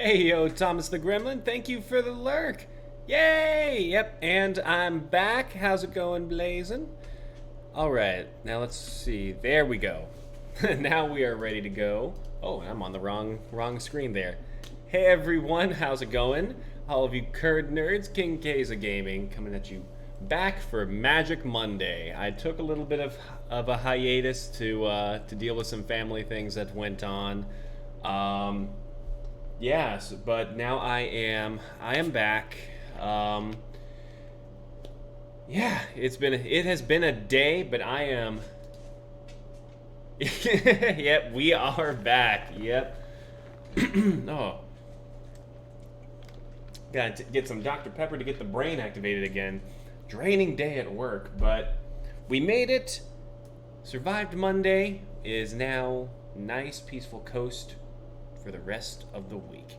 Hey, yo, Thomas the Gremlin, thank you for the lurk. Yay! Yep, and I'm back. How's it going, Blazin'? Alright, now let's see. There we go. Now we are ready to go. Oh, I'm on the wrong screen there. Hey everyone, how's it going? All of you curd nerds, King K's Gaming, coming at you back for Magic Monday. I took a little bit of a hiatus to deal with some family things that went on. Yes, but now I am back. Yeah, it has been a day, but I am. Yep, we are back. Yep. Oh, gotta get some Dr. Pepper to get the brain activated again. Draining day at work, but we made it. Survived Monday. Is now nice, peaceful coast for the rest of the week.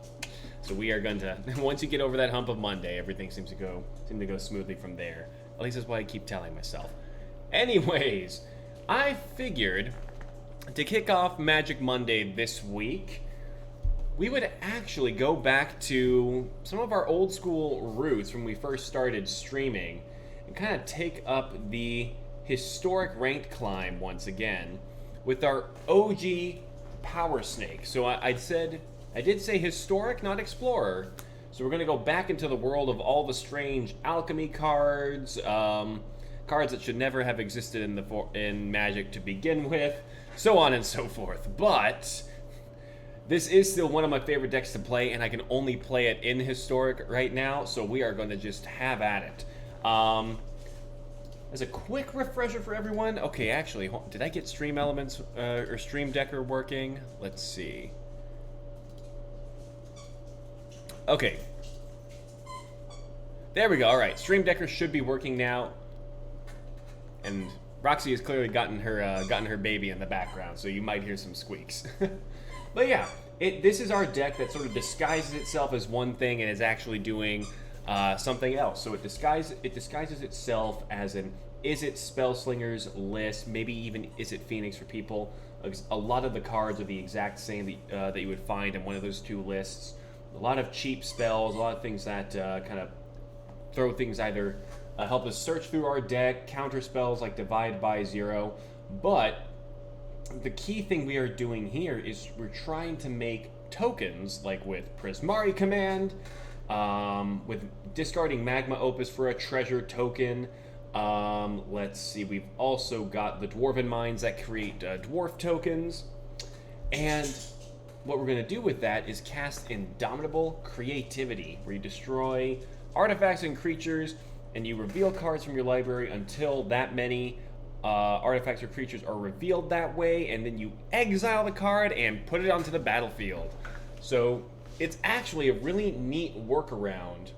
So we are going to, once you get over that hump of Monday, everything seems to go smoothly from there. At least that's what I keep telling myself. Anyways, I figured to kick off Magic Monday this week, we would actually go back to some of our old school roots when we first started streaming and kind of take up the historic ranked climb once again with our OG Power Snake. So I did say historic, not explorer. So we're going to go back into the world of all the strange alchemy cards, cards that should never have existed in Magic to begin with, so on and so forth. But this is still one of my favorite decks to play, and I can only play it in historic right now. So we are going to just have at it. As a quick refresher for everyone, okay, actually, did I get Stream Elements or Stream Decker working? Let's see. Okay. There we go. All right, Stream Decker should be working now. And Roxy has clearly gotten her baby in the background, so you might hear some squeaks. But yeah, this is our deck that sort of disguises itself as one thing and is actually doing something else. So it disguises itself as an Izzet Spellslingers list, maybe even Izzet Phoenix for people. A lot of the cards are the exact same that you would find in one of those two lists. A lot of cheap spells, a lot of things that kind of throw things either help us search through our deck, counter spells like Divide by Zero. But the key thing we are doing here is we're trying to make tokens, like with Prismari Command, with discarding Magma Opus for a treasure token. Let's see, we've also got the Dwarven Mines that create dwarf tokens. And what we're going to do with that is cast Indomitable Creativity, where you destroy artifacts and creatures, and you reveal cards from your library until that many artifacts or creatures are revealed that way, and then you exile the card and put it onto the battlefield. So it's actually a really neat workaround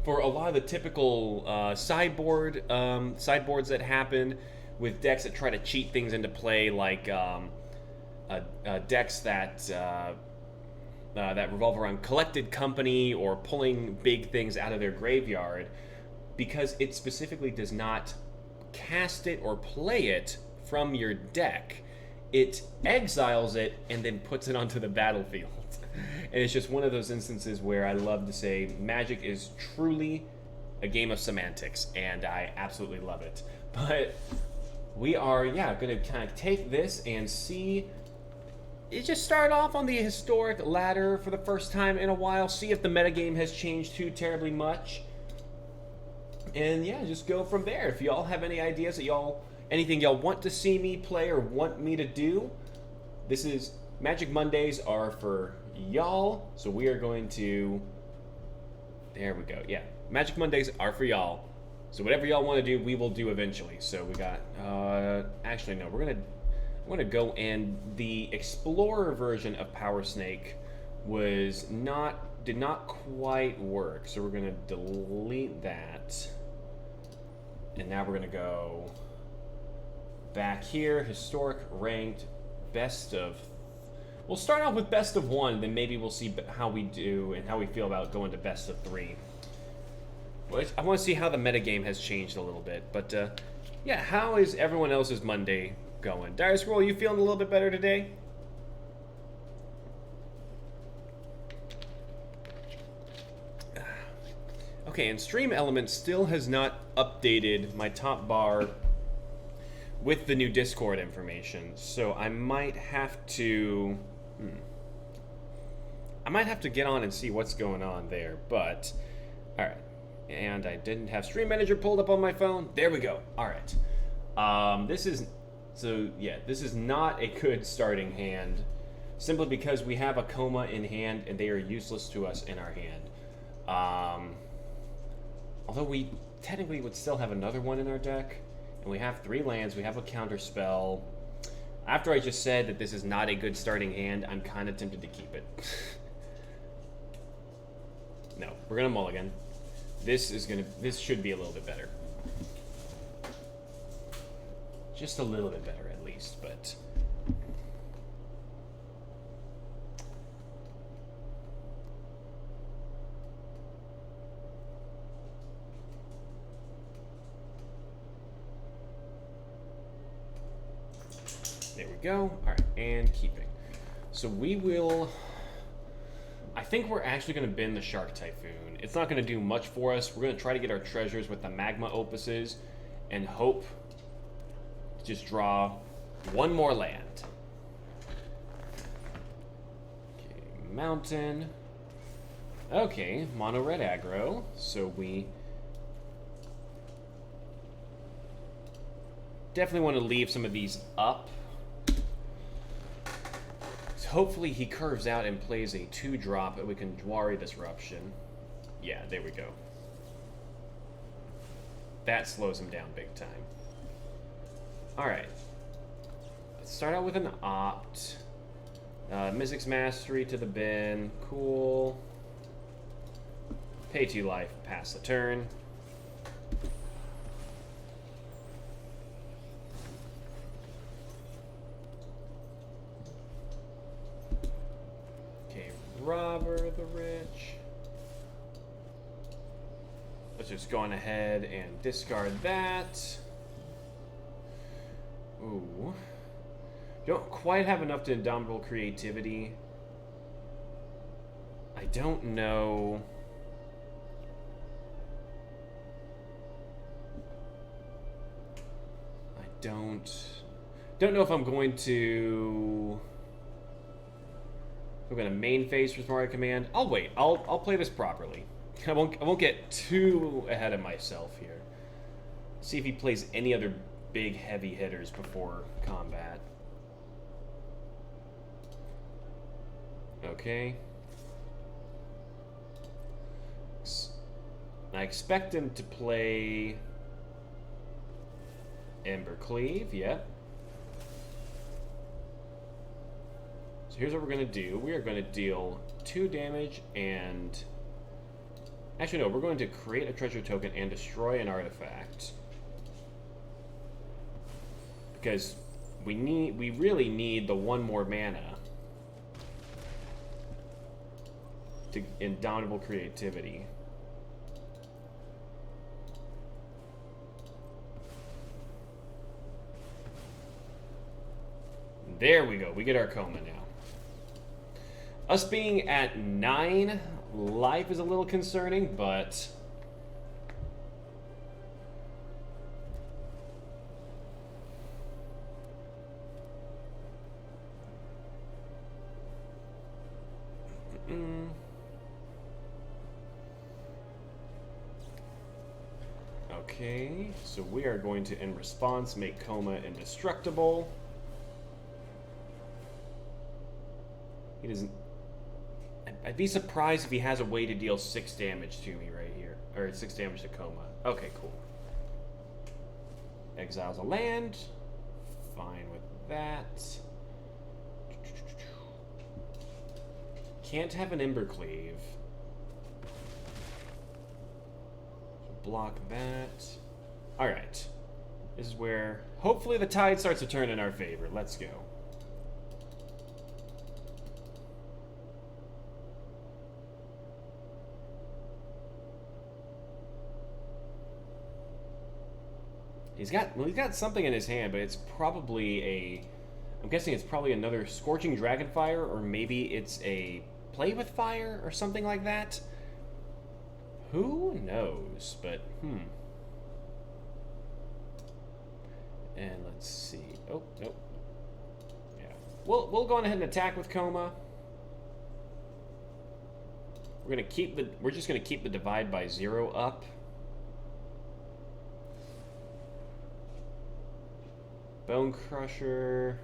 for a lot of the typical sideboards that happen with decks that try to cheat things into play, like decks that revolve around collected company or pulling big things out of their graveyard, because it specifically does not cast it or play it from your deck. It exiles it and then puts it onto the battlefield. And it's just one of those instances where I love to say Magic is truly a game of semantics, and I absolutely love it. But we are, going to kind of take this and see. It just start off on the historic ladder for the first time in a while, see if the metagame has changed too terribly much. And yeah, just go from there. If y'all have any ideas that anything y'all want to see me play or want me to do, this is Magic Mondays are for y'all. So we are going to, there we go. Yeah, Magic Mondays are for y'all. So whatever y'all want to do, we will do eventually. So we got, actually no, I'm gonna go, and the Explorer version of Power Snake did not quite work. So we're gonna delete that. And now we're gonna go back here, historic, ranked, best of. We'll start off with best of one, then maybe we'll see how we do and how we feel about going to best of three. I want to see how the metagame has changed a little bit, but yeah, how is everyone else's Monday going? Dire Scroll, you feeling a little bit better today? Okay, and Stream Element still has not updated my top bar with the new Discord information, so I might have to... I might have to get on and see what's going on there, but... Alright. And I didn't have Stream Manager pulled up on my phone. There we go. Alright. This is... So, yeah, this is not a good starting hand, simply because we have a Koma in hand, and they are useless to us in our hand. Although we technically would still have another one in our deck, and we have 3 lands, we have a counter spell. After I just said that this is not a good starting hand, I'm kind of tempted to keep it. No, we're gonna mulligan. This should be a little bit better. Just a little bit better at least, but... There we go. Alright, and keeping. So we will... I think we're actually going to bin the Shark Typhoon. It's not going to do much for us. We're going to try to get our treasures with the Magma Opuses and hope to just draw one more land. Okay, Mountain. Okay, mono red aggro. So we definitely want to leave some of these up. Hopefully he curves out and plays a 2-drop and we can Dwari Disruption. Yeah, there we go. That slows him down big time. Alright. Let's start out with an Opt. Mizzix's Mastery to the bin. Cool. Pay 2 life, pass the turn. Robber the Rich. Let's just go on ahead and discard that. Ooh. Don't quite have enough to Indomitable Creativity. I don't know. Don't know if I'm going to... We're gonna main phase for Smart Command. I'll wait. I'll play this properly. I won't get too ahead of myself here. See if he plays any other big heavy hitters before combat. Okay. I expect him to play Embercleave. Yep. So here's what we're going to do. We are going to deal 2 damage and... Actually, no. We're going to create a treasure token and destroy an artifact. Because we really need the 1 more mana to Indomitable Creativity. There we go. We get our Koma now. Us being at 9 life is a little concerning, but... Okay, so we are going to, in response, make Koma indestructible. He doesn't... I'd be surprised if he has a way to deal 6 damage to me right here. Or 6 damage to Koma. Okay, cool. Exiles a land. Fine with that. Can't have an Embercleave. Block that. Alright. This is where hopefully the tide starts to turn in our favor. Let's go. He's got something in his hand, but it's probably a... I'm guessing it's probably another Scorching Dragonfire, or maybe it's a Play with Fire or something like that. Who knows? But, And let's see. Oh, nope. Yeah. We'll go on ahead and attack with Koma. We're just gonna keep the divide by 0 up. Bone Crusher.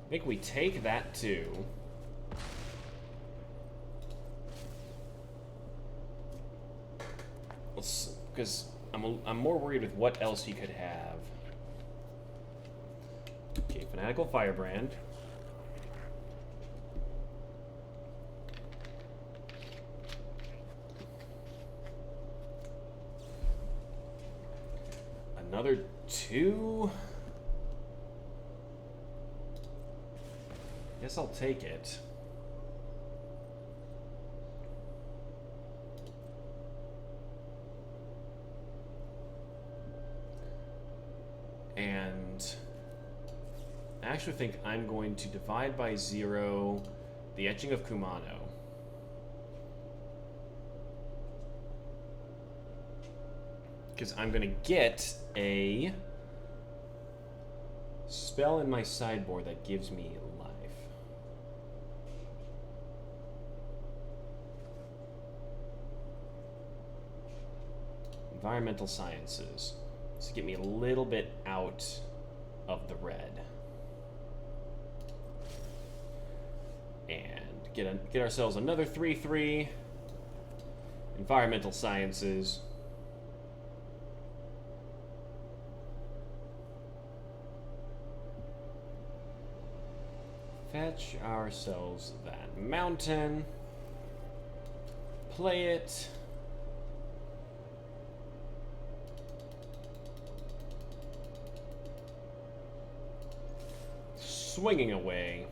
I think we take that too. Because I'm more worried with what else he could have. Okay, Fanatical Firebrand. Another 2. Guess I'll take it. And I actually think I'm going to divide by 0 the Etching of Kumano. Because I'm going to get a spell in my sideboard that gives me life. Environmental Sciences. To get me a little bit out of the red. And get ourselves another 3/3. Environmental Sciences. Fetch ourselves that mountain. Play it. Swinging away.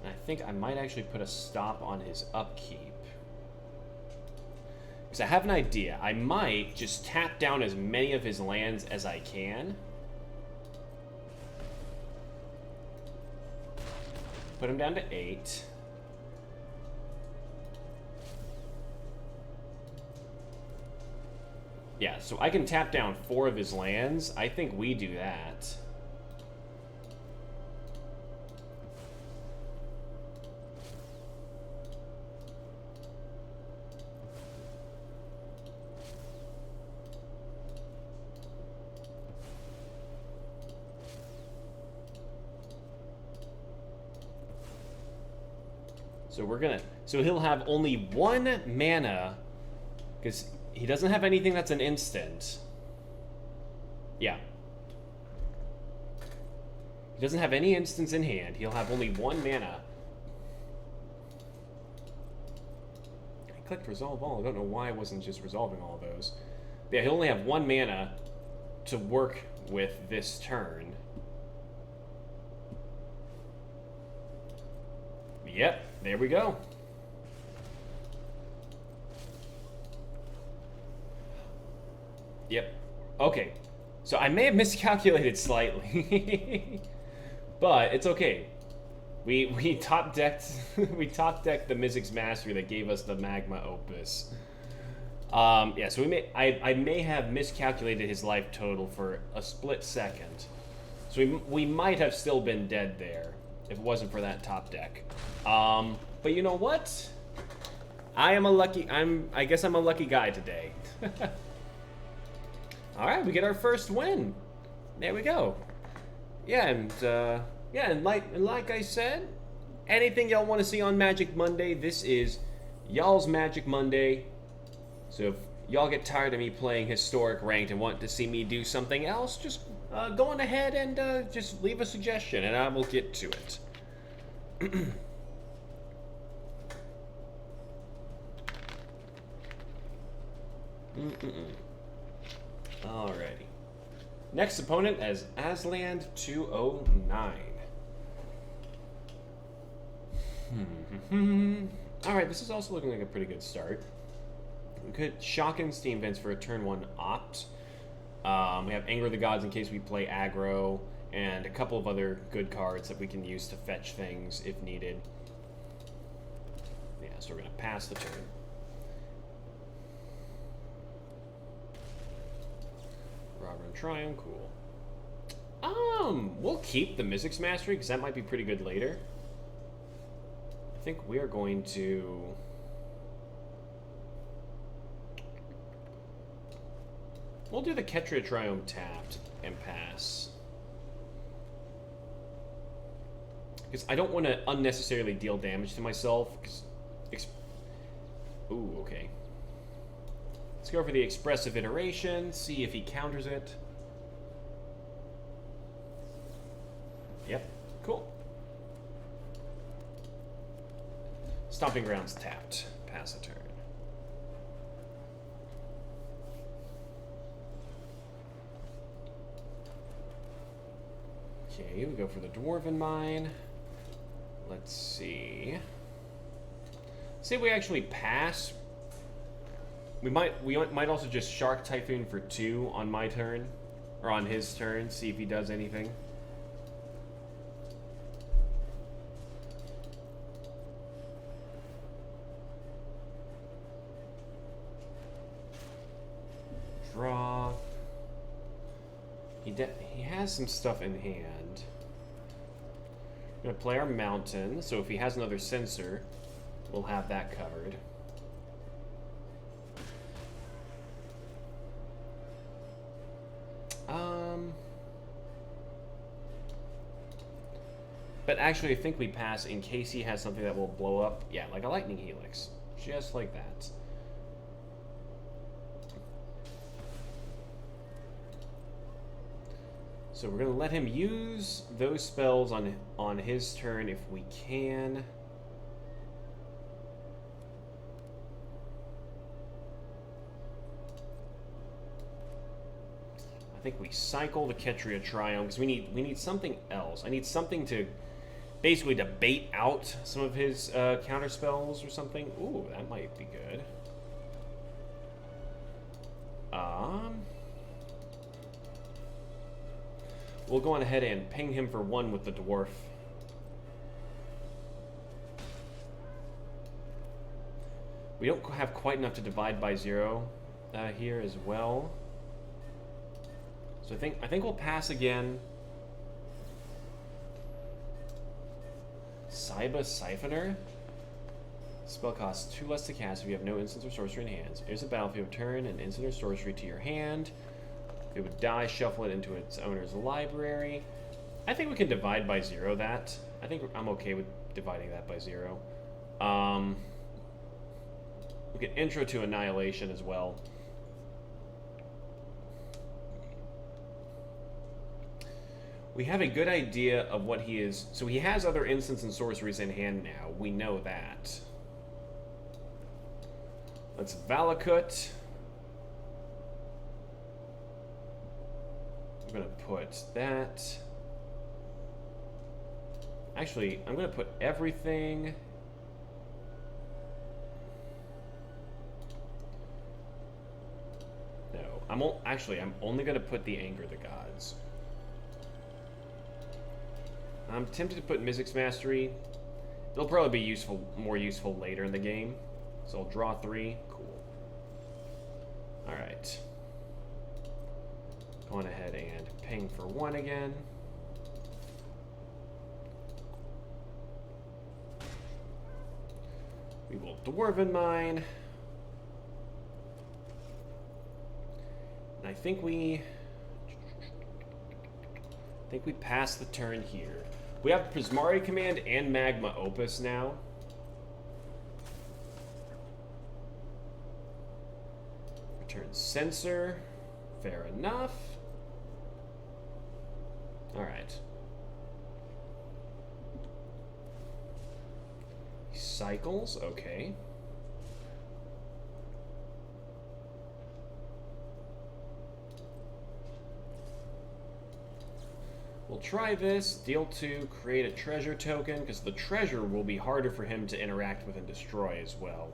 And I think I might actually put a stop on his upkeep. Because I have an idea. I might just tap down as many of his lands as I can. Put him down to 8. Yeah, so I can tap down 4 of his lands. I think we do that. So he'll have only 1 mana, because he doesn't have anything that's an instant. Yeah. He doesn't have any instants in hand. He'll have only 1 mana. I clicked resolve all. I don't know why I wasn't just resolving all of those. But yeah, he'll only have 1 mana to work with this turn. Yep, there we go. Yep. Okay. So I may have miscalculated slightly. But it's okay. We top decked we top decked the Mizzix Mastery that gave us the Magma Opus. Yeah, so I may have miscalculated his life total for a split second. So we might have still been dead there if it wasn't for that top deck. But you know what? I guess I'm a lucky guy today. All right, we get our first win. There we go. Yeah, and like I said, anything y'all want to see on Magic Monday, this is y'all's Magic Monday. So if y'all get tired of me playing Historic Ranked and want to see me do something else, just go on ahead and just leave a suggestion, and I will get to it. Alrighty. Next opponent as Asland 209. Alright, this is also looking like a pretty good start. We could Shocking Steam Vents for a turn 1 opt. We have Anger of the Gods in case we play aggro, and a couple of other good cards that we can use to fetch things if needed. Yeah, so we're going to pass the turn. Robber and Triumph, cool. We'll keep the Mystics Mastery, because that might be pretty good later. I think we are going to... We'll do the Ketria Triome tapped and pass. Because I don't want to unnecessarily deal damage to myself. Ooh, okay. Let's go for the Expressive Iteration, see if he counters it. Yep, cool. Stomping Grounds tapped. Pass the turn. Okay, we go for the Dwarven Mine. Let's see. Say we actually pass. We might also just Shark Typhoon for 2 on my turn, or on his turn, see if he does anything. Draw. He has some stuff in hand. We're gonna play our Mountain, so if he has another Censor, we'll have that covered. But actually, I think we pass in case he has something that will blow up. Yeah, like a Lightning Helix. Just like that. So we're going to let him use those spells on his turn if we can. I think we cycle the Ketria Triome because we need something else. I need something to basically to bait out some of his counter spells or something. Ooh, that might be good. We'll go on ahead and ping him for 1 with the Dwarf. We don't have quite enough to divide by 0 here as well. So I think we'll pass again. Saiba Siphoner. Spell costs 2 less to cast if you have no instants or sorcery in hands. Here's a battlefield turn, an instant or sorcery to your hand. If it would die, shuffle it into its owner's library. I think we can divide by 0 that. I think I'm okay with dividing that by 0. We can intro to Annihilation as well. We have a good idea of what he is. So he has other instants and sorceries in hand now. We know that. Let's Valakut. I'm going to put that. Actually, I'm going to put everything. No, I'm only going to put the Anger of the Gods. I'm tempted to put Mystics Mastery. It'll probably be more useful later in the game. So I'll draw 3. Cool. Alright. Go on ahead and ping for 1 again. We will Dwarven Mine. And I think we pass the turn here. We have Prismari Command and Magma Opus now. Return Censor. Fair enough. Alright. Cycles, okay. We'll try this, deal 2, create a treasure token, because the treasure will be harder for him to interact with and destroy as well.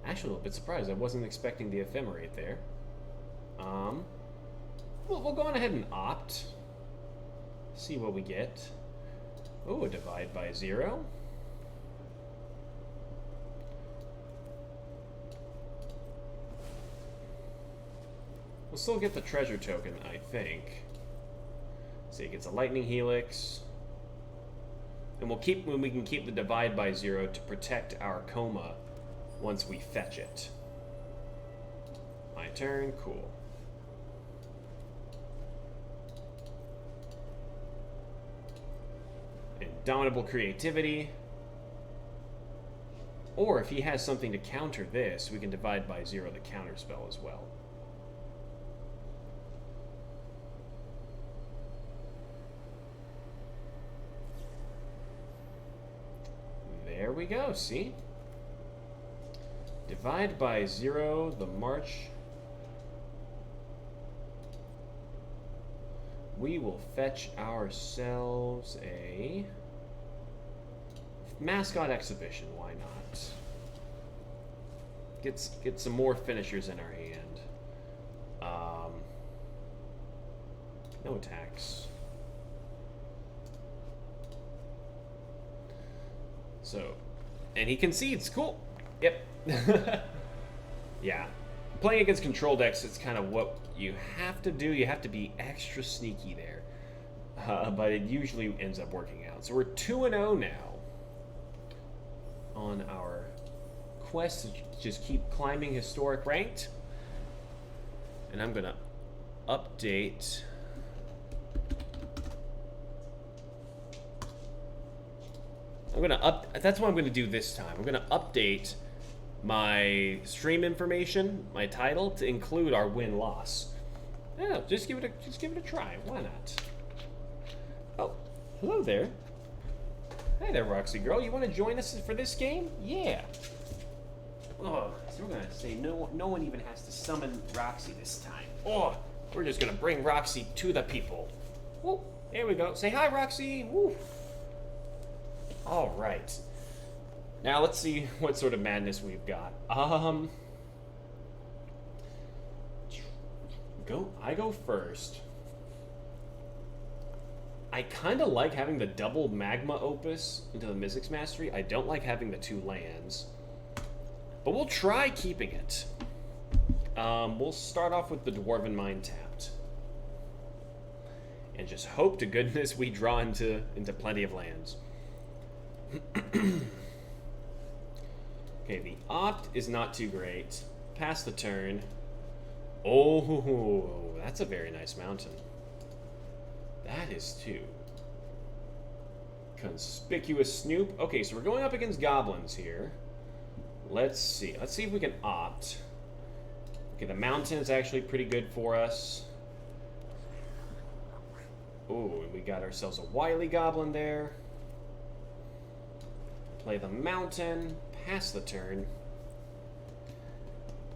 Actually, a little bit surprised. I wasn't expecting the ephemerate there. We'll go on ahead and opt. See what we get. Oh, a divide by 0. We'll still get the treasure token, I think. See, it gets a lightning helix. And we can keep the divide by 0 to protect our coma once we fetch it. My turn, cool. Indomitable creativity. Or if he has something to counter this, we can divide by 0 the counter spell as well. There we go, see? Divide by 0 the march. We will fetch ourselves a mascot exhibition, why not? Get some more finishers in our hand. No attacks. So, and he concedes. Cool. Yep. Yeah. Playing against control decks, it's kind of what you have to do. You have to be extra sneaky there. But it usually ends up working out. So we're 2-0 now on our quest to just keep climbing historic ranked. And I'm going to update... That's what I'm going to do this time. I'm going to update my stream information, my title, to include our win-loss. Yeah, just give it a try. Why not? Oh, hello there. Hey there, Roxy girl. You want to join us for this game? Yeah. Oh, so we're gonna say no one even has to summon Roxy this time. Oh, we're just gonna bring Roxy to the people. Woo, there we go. Say hi, Roxy. Woo. All right. Now let's see what sort of madness we've got. I go first. I kind of like having the double magma opus into the Mystics Mastery. I don't like having the 2 lands. But we'll try keeping it. We'll start off with the Dwarven Mine tapped. And just hope to goodness we draw into plenty of lands. Okay, the opt is not too great. Pass the turn. Oh, that's a very nice mountain. That is too. Conspicuous Snoop. Okay, so we're going up against goblins here. Let's see. Let's see if we can opt. Okay, the mountain is actually pretty good for us. Oh, and we got ourselves a wily goblin there. Play the mountain. Pass the turn.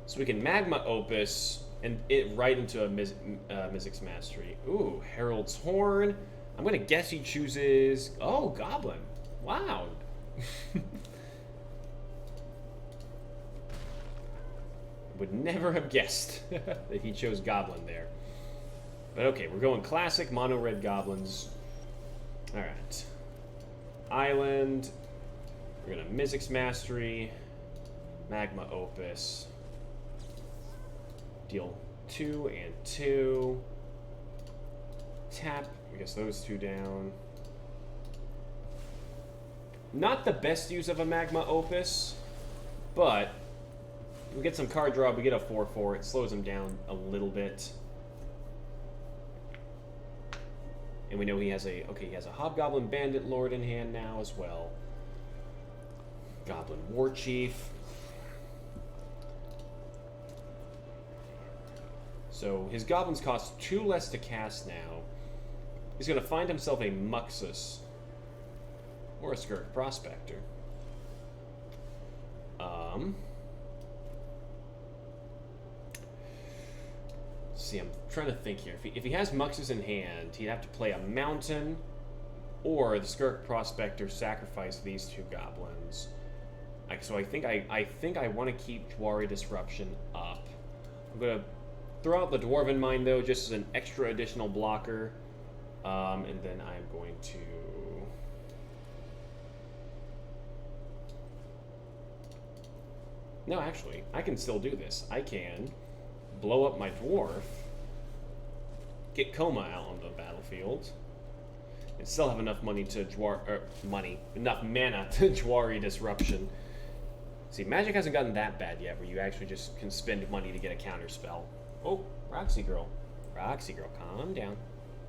So we can magma opus and it right into a Mystics Mastery. Ooh, Herald's Horn. I'm gonna guess he chooses... Oh, Goblin. Wow. Would never have guessed that he chose Goblin there. But okay, we're going classic mono red goblins. Alright. Island. We're gonna Mystics Mastery. Magma Opus. Deal 2 and 2. Tap. I guess those 2 down. Not the best use of a Magma Opus, but we get some card draw, we get a 4/4. It slows him down a little bit. And we know he has a Hobgoblin Bandit Lord in hand now as well. Goblin War Chief. So his goblins cost 2 less to cast now. He's going to find himself a Muxus or a Skirk Prospector. See, I'm trying to think here. If he has Muxus in hand, he'd have to play a Mountain or the Skirk Prospector sacrifice these 2 goblins. So I think I want to keep Jwari Disruption up. I'm gonna throw out the Dwarven Mine though, just as an extra additional blocker, and then I'm going to. No, actually, I can still do this. I can blow up my dwarf, get Koma out on the battlefield, and still have enough money to enough mana to Jwari Disruption. See, Magic hasn't gotten that bad yet, where you actually just can spend money to get a counter spell. Oh, Roxy Girl, calm down,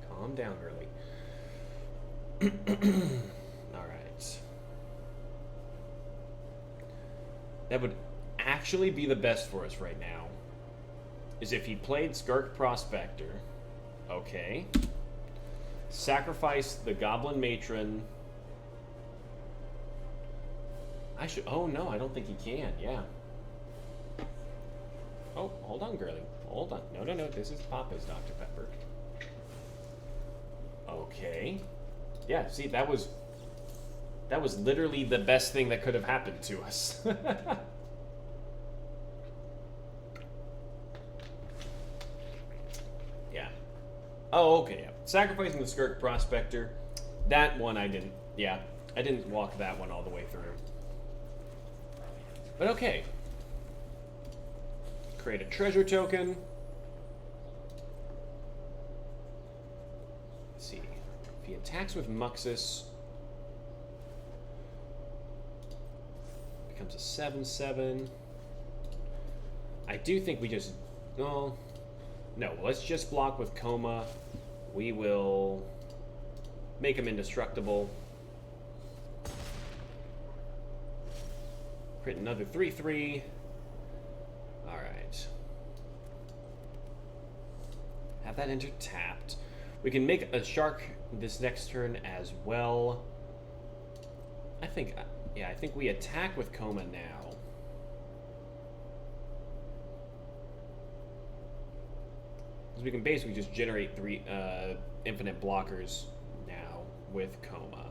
girly. All right, that would actually be the best for us right now. Is if he played Skirk Prospector. Okay. Sacrifice the Goblin Matron. I should. Oh no, I don't think he can. Yeah. Oh, hold on, girly. Hold on. No. This is Papa's Dr. Pepper. Okay. Yeah. See, that was literally the best thing that could have happened to us. Yeah. Oh, okay. Yeah. Sacrificing the Skirk Prospector. That one I didn't. Yeah, I didn't walk that one all the way through. But okay. Create a treasure token. Let's see. If he attacks with Muxus, becomes a 7/7. I do think we just. No, let's just block with Koma. We will make him indestructible. Crit another 3/3. Alright. Have that enter tapped. We can make a shark this next turn as well. I think we attack with Koma now. Because we can basically just generate 3 infinite blockers now with Koma.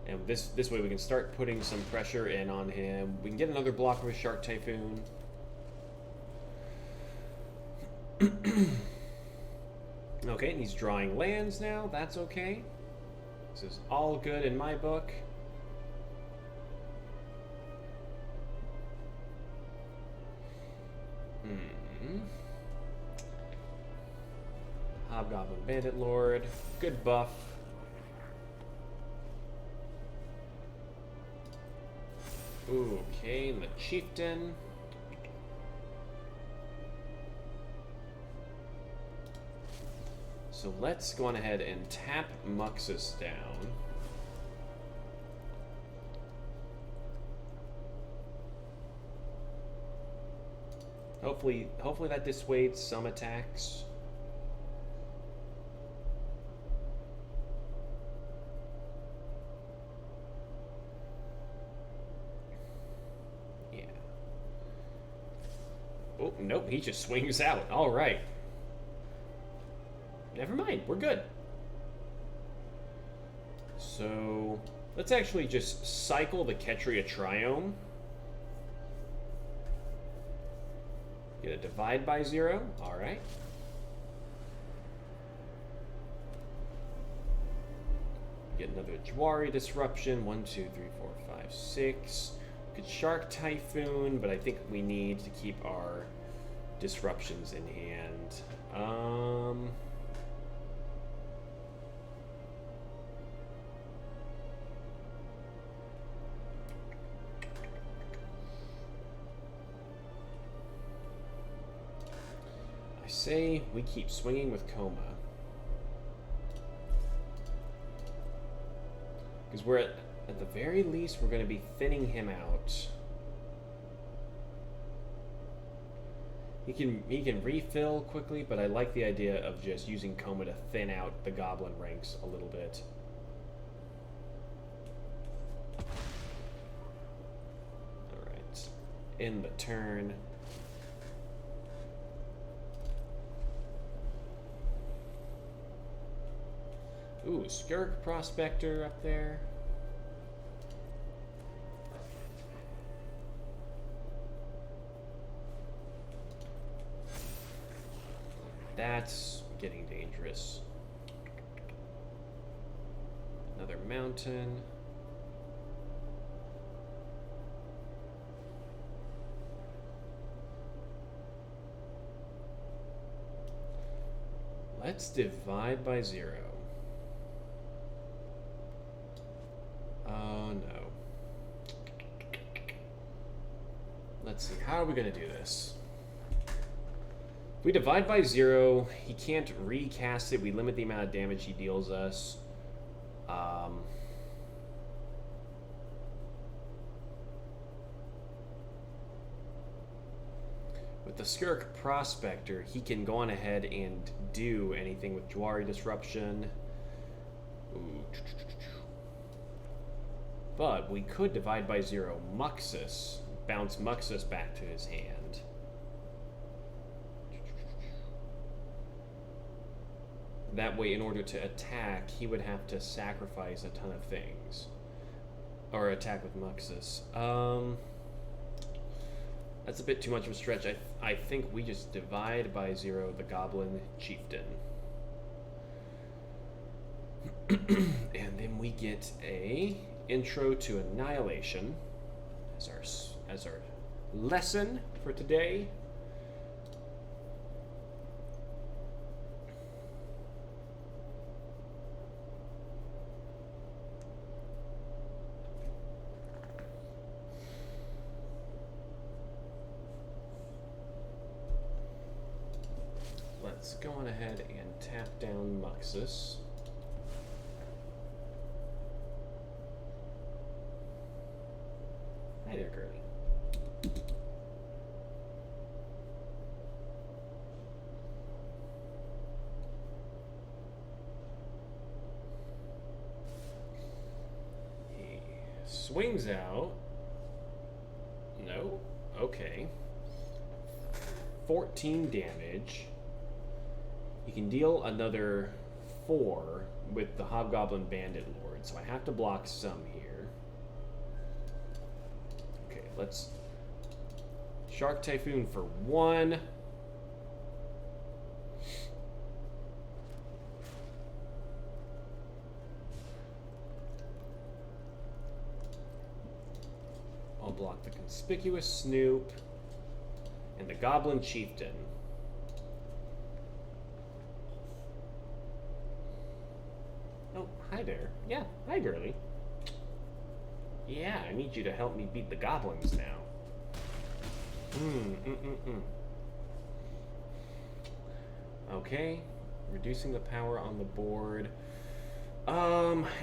And this way we can start putting some pressure in on him. We can get another blocker with Shark Typhoon. Okay, and he's drawing lands now. That's okay. This is all good in my book. Hobgoblin Bandit Lord. Good buff. Okay, and the Chieftain. So let's go on ahead and tap Muxus down. Hopefully that dissuades some attacks. Oh, nope, he just swings out. All right. Never mind, we're good. So, let's actually just cycle the Ketria Triome. Get a divide by 0. All right. Get another Jwari Disruption. 1, 2, 3, 4, 5, 6. Could Shark Typhoon, but I think we need to keep our disruptions in hand. I say we keep swinging with Koma. Because we're at the very least, we're going to be thinning him out. He can refill quickly, but I like the idea of just using Koma to thin out the goblin ranks a little bit. Alright. End the turn. Ooh, Skirk Prospector up there. that's getting dangerous. Another mountain. Let's divide by 0. Oh no. Let's see, how are we going to do this? If we divide by 0, he can't recast it. We limit the amount of damage he deals us. With the Skirk Prospector, he can go on ahead and do anything with Jwari Disruption. Ooh. But we could divide by 0 Muxus, bounce Muxus back to his hand. That way, in order to attack, he would have to sacrifice a ton of things. Or attack with Muxus. That's a bit too much of a stretch. I think we just divide by 0 the Goblin Chieftain. And then we get a Intro to Annihilation as our lesson for today. Let's go on ahead and tap down Muxus. Hi there, girlie. He swings out. No? Okay. 14 damage. He can deal another 4 with the Hobgoblin Bandit Lord, so I have to block some here. Okay, let's Shark Typhoon for 1. I'll block the Conspicuous Snoop and the Goblin Chieftain. Oh, hi there. Yeah, hi, girlie. Yeah, I need you to help me beat the goblins now. Okay, reducing the power on the board.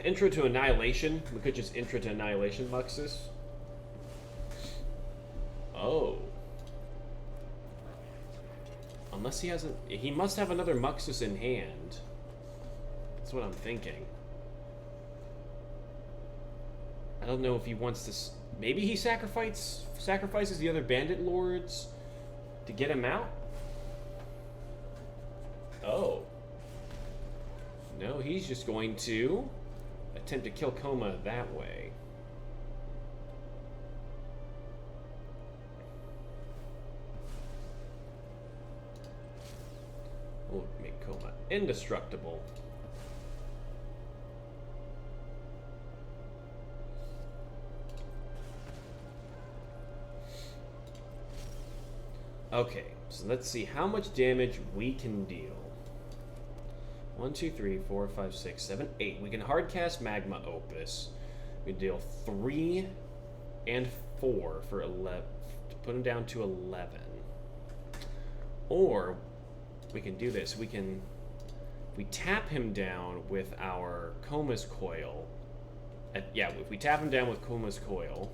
Intro to Annihilation. We could just Intro to Annihilation Muxus. Oh. Unless he hasn't... He must have another Muxus in hand. That's what I'm thinking. I don't know if he wants to... Maybe he sacrifices the other bandit lords to get him out? Oh. No, he's just going to attempt to kill Koma that way. We'll make Koma indestructible. Okay, so let's see how much damage we can deal. 1, 2, 3, 4, 5, 6, 7, 8. We can hardcast Magma Opus. We deal 3 and 4 for 11 to put him down to 11. Or we can do this. We can, if we tap him down with our Koma's Coil. Yeah, if we tap him down with Koma's Coil.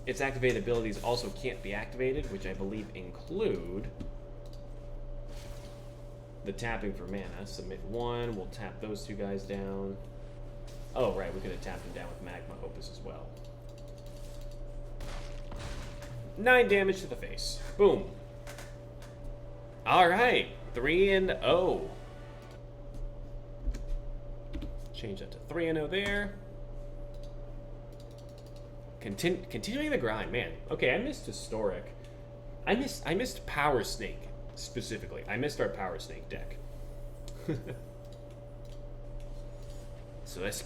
Its activated abilities also can't be activated, which I believe include the tapping for mana. Submit 1, we'll tap those 2 guys down. Oh, right, we could have tapped him down with Magma Opus as well. 9 damage to the face. Boom. Alright, 3-0. Change that to 3-0 there. Continuing the grind, man. Okay, I missed historic. I missed Power Snake specifically. I missed our Power Snake deck. So let's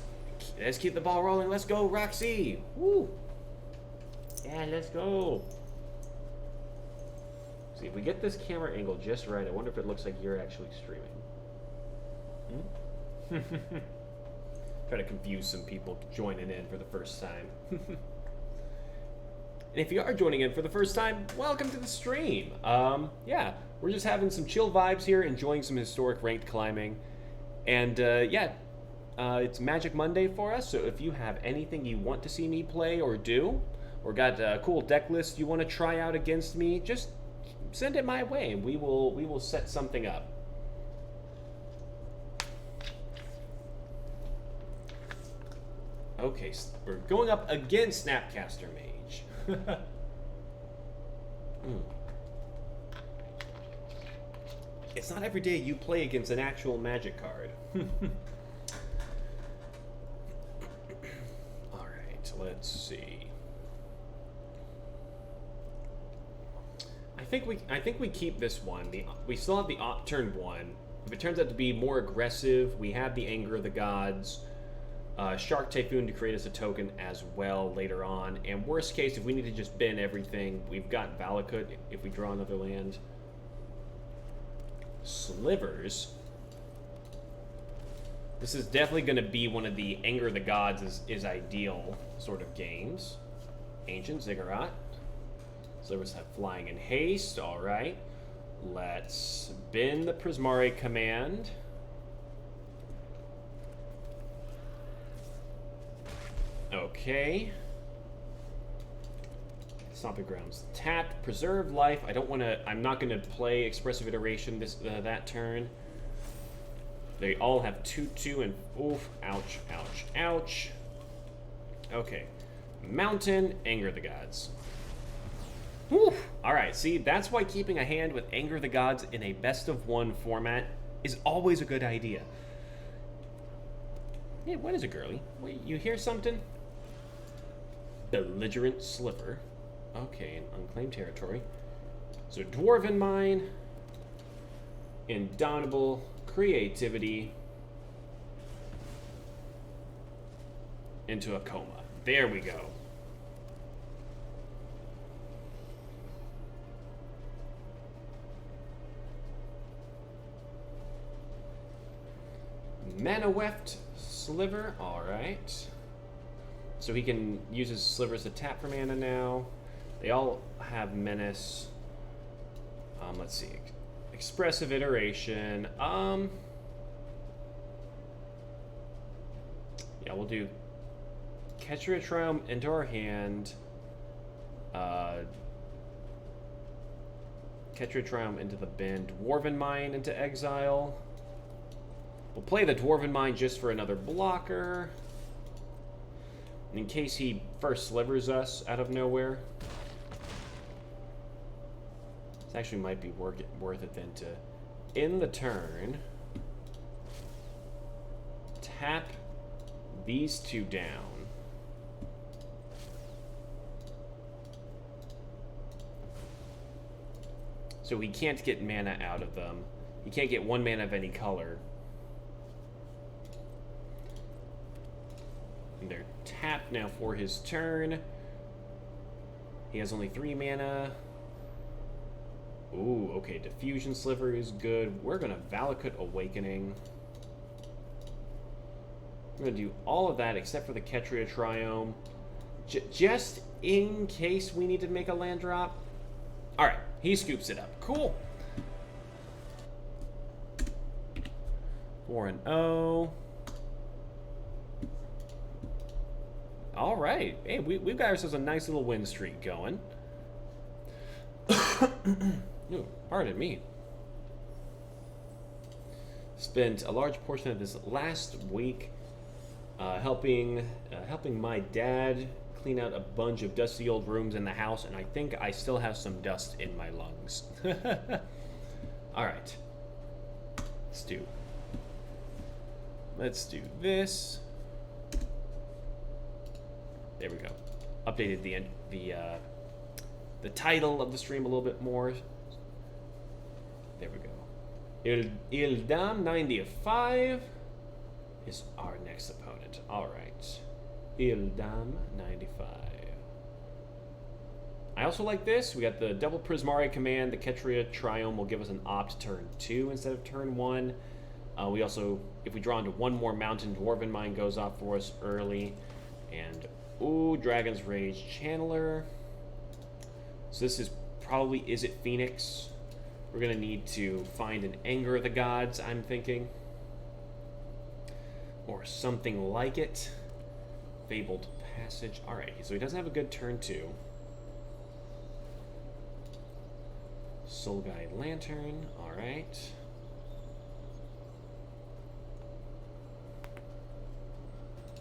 keep the ball rolling. Let's go, Roxy. Woo. Yeah, let's go. See, if we get this camera angle just right, I wonder if it looks like you're actually streaming. Try to confuse some people joining in for the first time. And if you are joining in for the first time, welcome to the stream. Yeah, we're just having some chill vibes here, enjoying some historic ranked climbing. And yeah, it's Magic Monday for us, so if you have anything you want to see me play or do, or got a cool deck list you want to try out against me, just send it my way and we will set something up. Okay, we're going up against Snapcaster Mage. It's not every day you play against an actual Magic card. Alright, let's see. I think we keep this one. We still have the turn 1. If it turns out to be more aggressive, we have the Anger of the Gods. Shark Typhoon to create us a token as well later on. And worst case, if we need to just bin everything, we've got Valakut if we draw another land. Slivers. This is definitely going to be one of the Anger of the Gods is ideal sort of games. Ancient Ziggurat. Slivers have Flying and Haste. Alright. Let's bin the Prismari command. Okay. Stomping Grounds. Tap, preserve life. I'm not gonna play Expressive Iteration that turn. They all have 2/2 and oof, ouch, ouch, ouch. Okay. Mountain, Anger of the Gods. Oof. Alright, see, that's why keeping a hand with Anger of the Gods in a best of one format is always a good idea. Hey, what is it, girly? Wait, you hear something? Belligerent Sliver. Okay, an unclaimed territory. So Dwarven Mine, Indomitable, Creativity, into a Coma. There we go. Mana Weft Sliver, alright. So he can use his slivers to tap for mana now. They all have Menace. Let's see. Expressive Iteration. Yeah, we'll do Ketria Triumph into our hand. Ketria Triumph into the bin. Dwarven Mine into exile. We'll play the Dwarven Mine just for another blocker. In case he first slivers us out of nowhere. This actually might be worth it then to end the turn. Tap these two down. So he can't get mana out of them. He can't get 1 mana of any color. And they're tapped now for his turn. He has only 3 mana. Ooh, okay, Diffusion Sliver is good. We're gonna Valakut Awakening. We're gonna do all of that except for the Ketria Triome. Just in case we need to make a land drop. Alright, he scoops it up. Cool. 4-0. All right. Hey, we've got ourselves a nice little win streak going. Ooh, pardon me. Spent a large portion of this last week helping my dad clean out a bunch of dusty old rooms in the house, and I think I still have some dust in my lungs. All right. Let's do this. There we go. updated the title of the stream a little bit more. There we go. Ildam 95 is our next opponent. All right. Ildam 95. I also like this. We got the double Prismari command. The Ketria Triome will give us an opt turn 2 instead of turn 1. We also, if we draw into one more mountain, Dwarven Mine goes off for us early. And, ooh, Dragon's Rage Channeler. So this is probably, is it Phoenix? We're going to need to find an Anger of the Gods, I'm thinking. Or something like it. Fabled Passage. Alright, so he doesn't have a good turn 2. Soul Guide Lantern. Alright.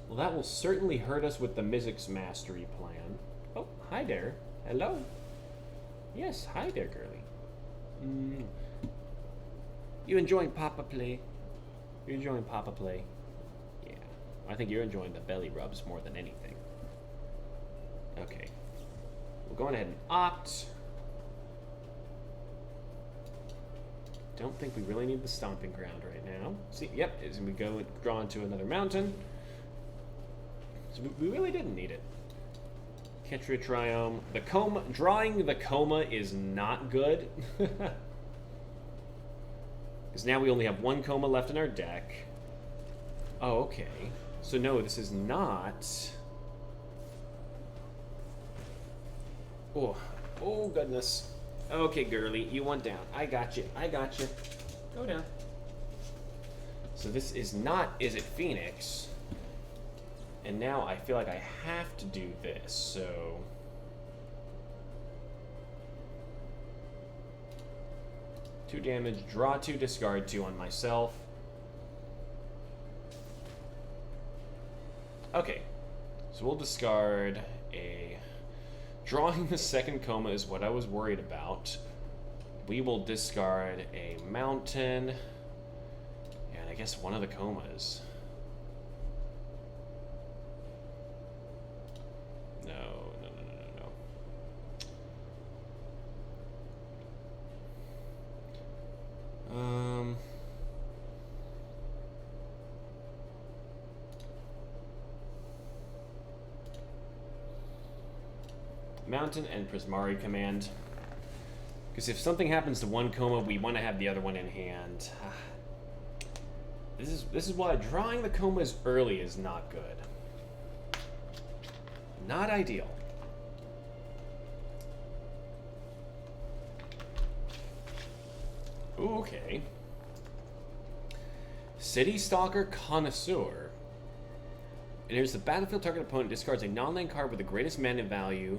Well, that will certainly hurt us with the Mizzix Mastery plan. Oh, hi there. Hello. Yes, hi there, girly. You enjoying Papa Play? You're enjoying Papa Play? Yeah. I think you're enjoying the belly rubs more than anything. Okay. We're going ahead and opt. Don't think we really need the Stomping Ground right now. See, yep, as we go draw into another mountain. So we really didn't need it. Ketria Triome. The Coma, drawing the Coma is not good. Because now we only have one Coma left in our deck. Oh, okay. So no, this is not... Oh, oh goodness. Okay, girly, you went down. I got you. I got you. Go down. So this is not Is It Phoenix? And now I feel like I have to do this, so... 2 damage, draw 2, discard 2 on myself. Okay, so we'll discard a... Drawing the second Coma is what I was worried about. We will discard a mountain. And I guess one of the Comas. No. Mountain and Prismari command. Because if something happens to one Coma, we want to have the other one in hand. This is why drawing the Comas early is not good. Not ideal. Ooh, okay. City Stalker Connoisseur. Enters the battlefield, target opponent discards a non-land card with the greatest mana value.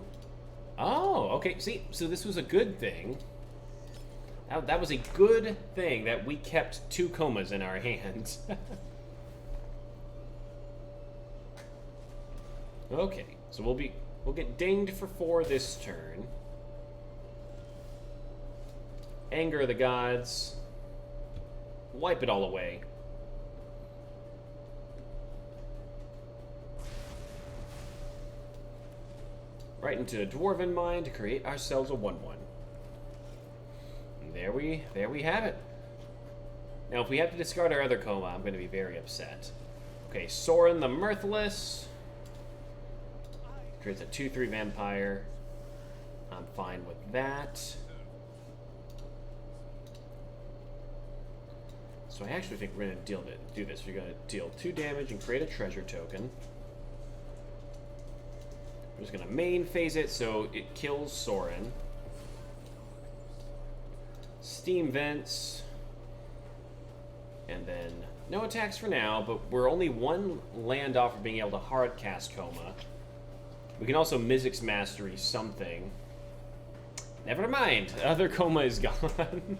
Oh, okay. See, so this was a good thing. That was a good thing that we kept 2 Comas in our hands. Okay, so we'll get dinged for 4 this turn. Anger of the Gods. Wipe it all away. Right into a Dwarven Mine to create ourselves a 1/1. And there we have it. Now, if we have to discard our other Coma, I'm going to be very upset. Okay, Sorin the Mirthless. Creates a 2/3 vampire. I'm fine with that. So I actually think we're going to do this. We're going to deal 2 damage and create a treasure token. We're just going to main phase it so it kills Sorin. Steam Vents. And then no attacks for now, but we're only 1 land off of being able to hard cast Coma. We can also Mizzix Mastery something. Never mind. The other Coma is gone.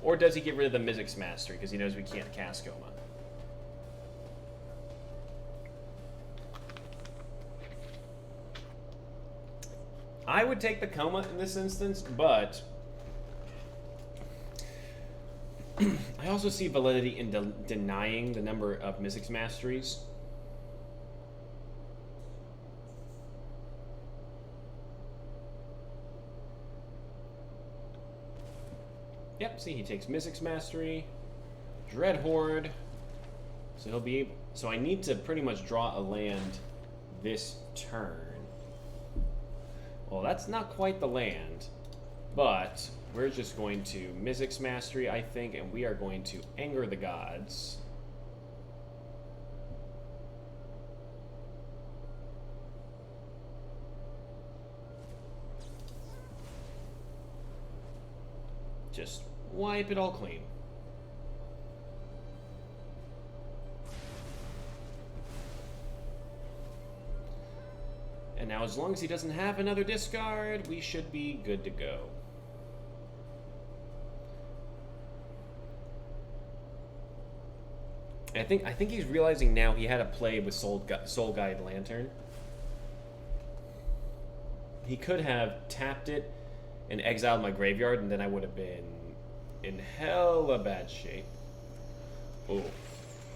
Or does he get rid of the Mizzix Mastery because he knows we can't cast Coma? I would take the Coma in this instance, but I also see validity in denying the number of Mizzix Masteries. Yep, see, he takes Mythic's Mastery, Dread Horde, so he'll be able... So I need to pretty much draw a land this turn. Well, that's not quite the land, but we're just going to Mythic's Mastery, I think, and we are going to Anger the Gods. Just wipe it all clean. And now, as long as he doesn't have another discard, we should be good to go. I think he's realizing now he had a play with Soul Guide Lantern. He could have tapped it and exiled my graveyard, and then I would have been in hella bad shape. Oh,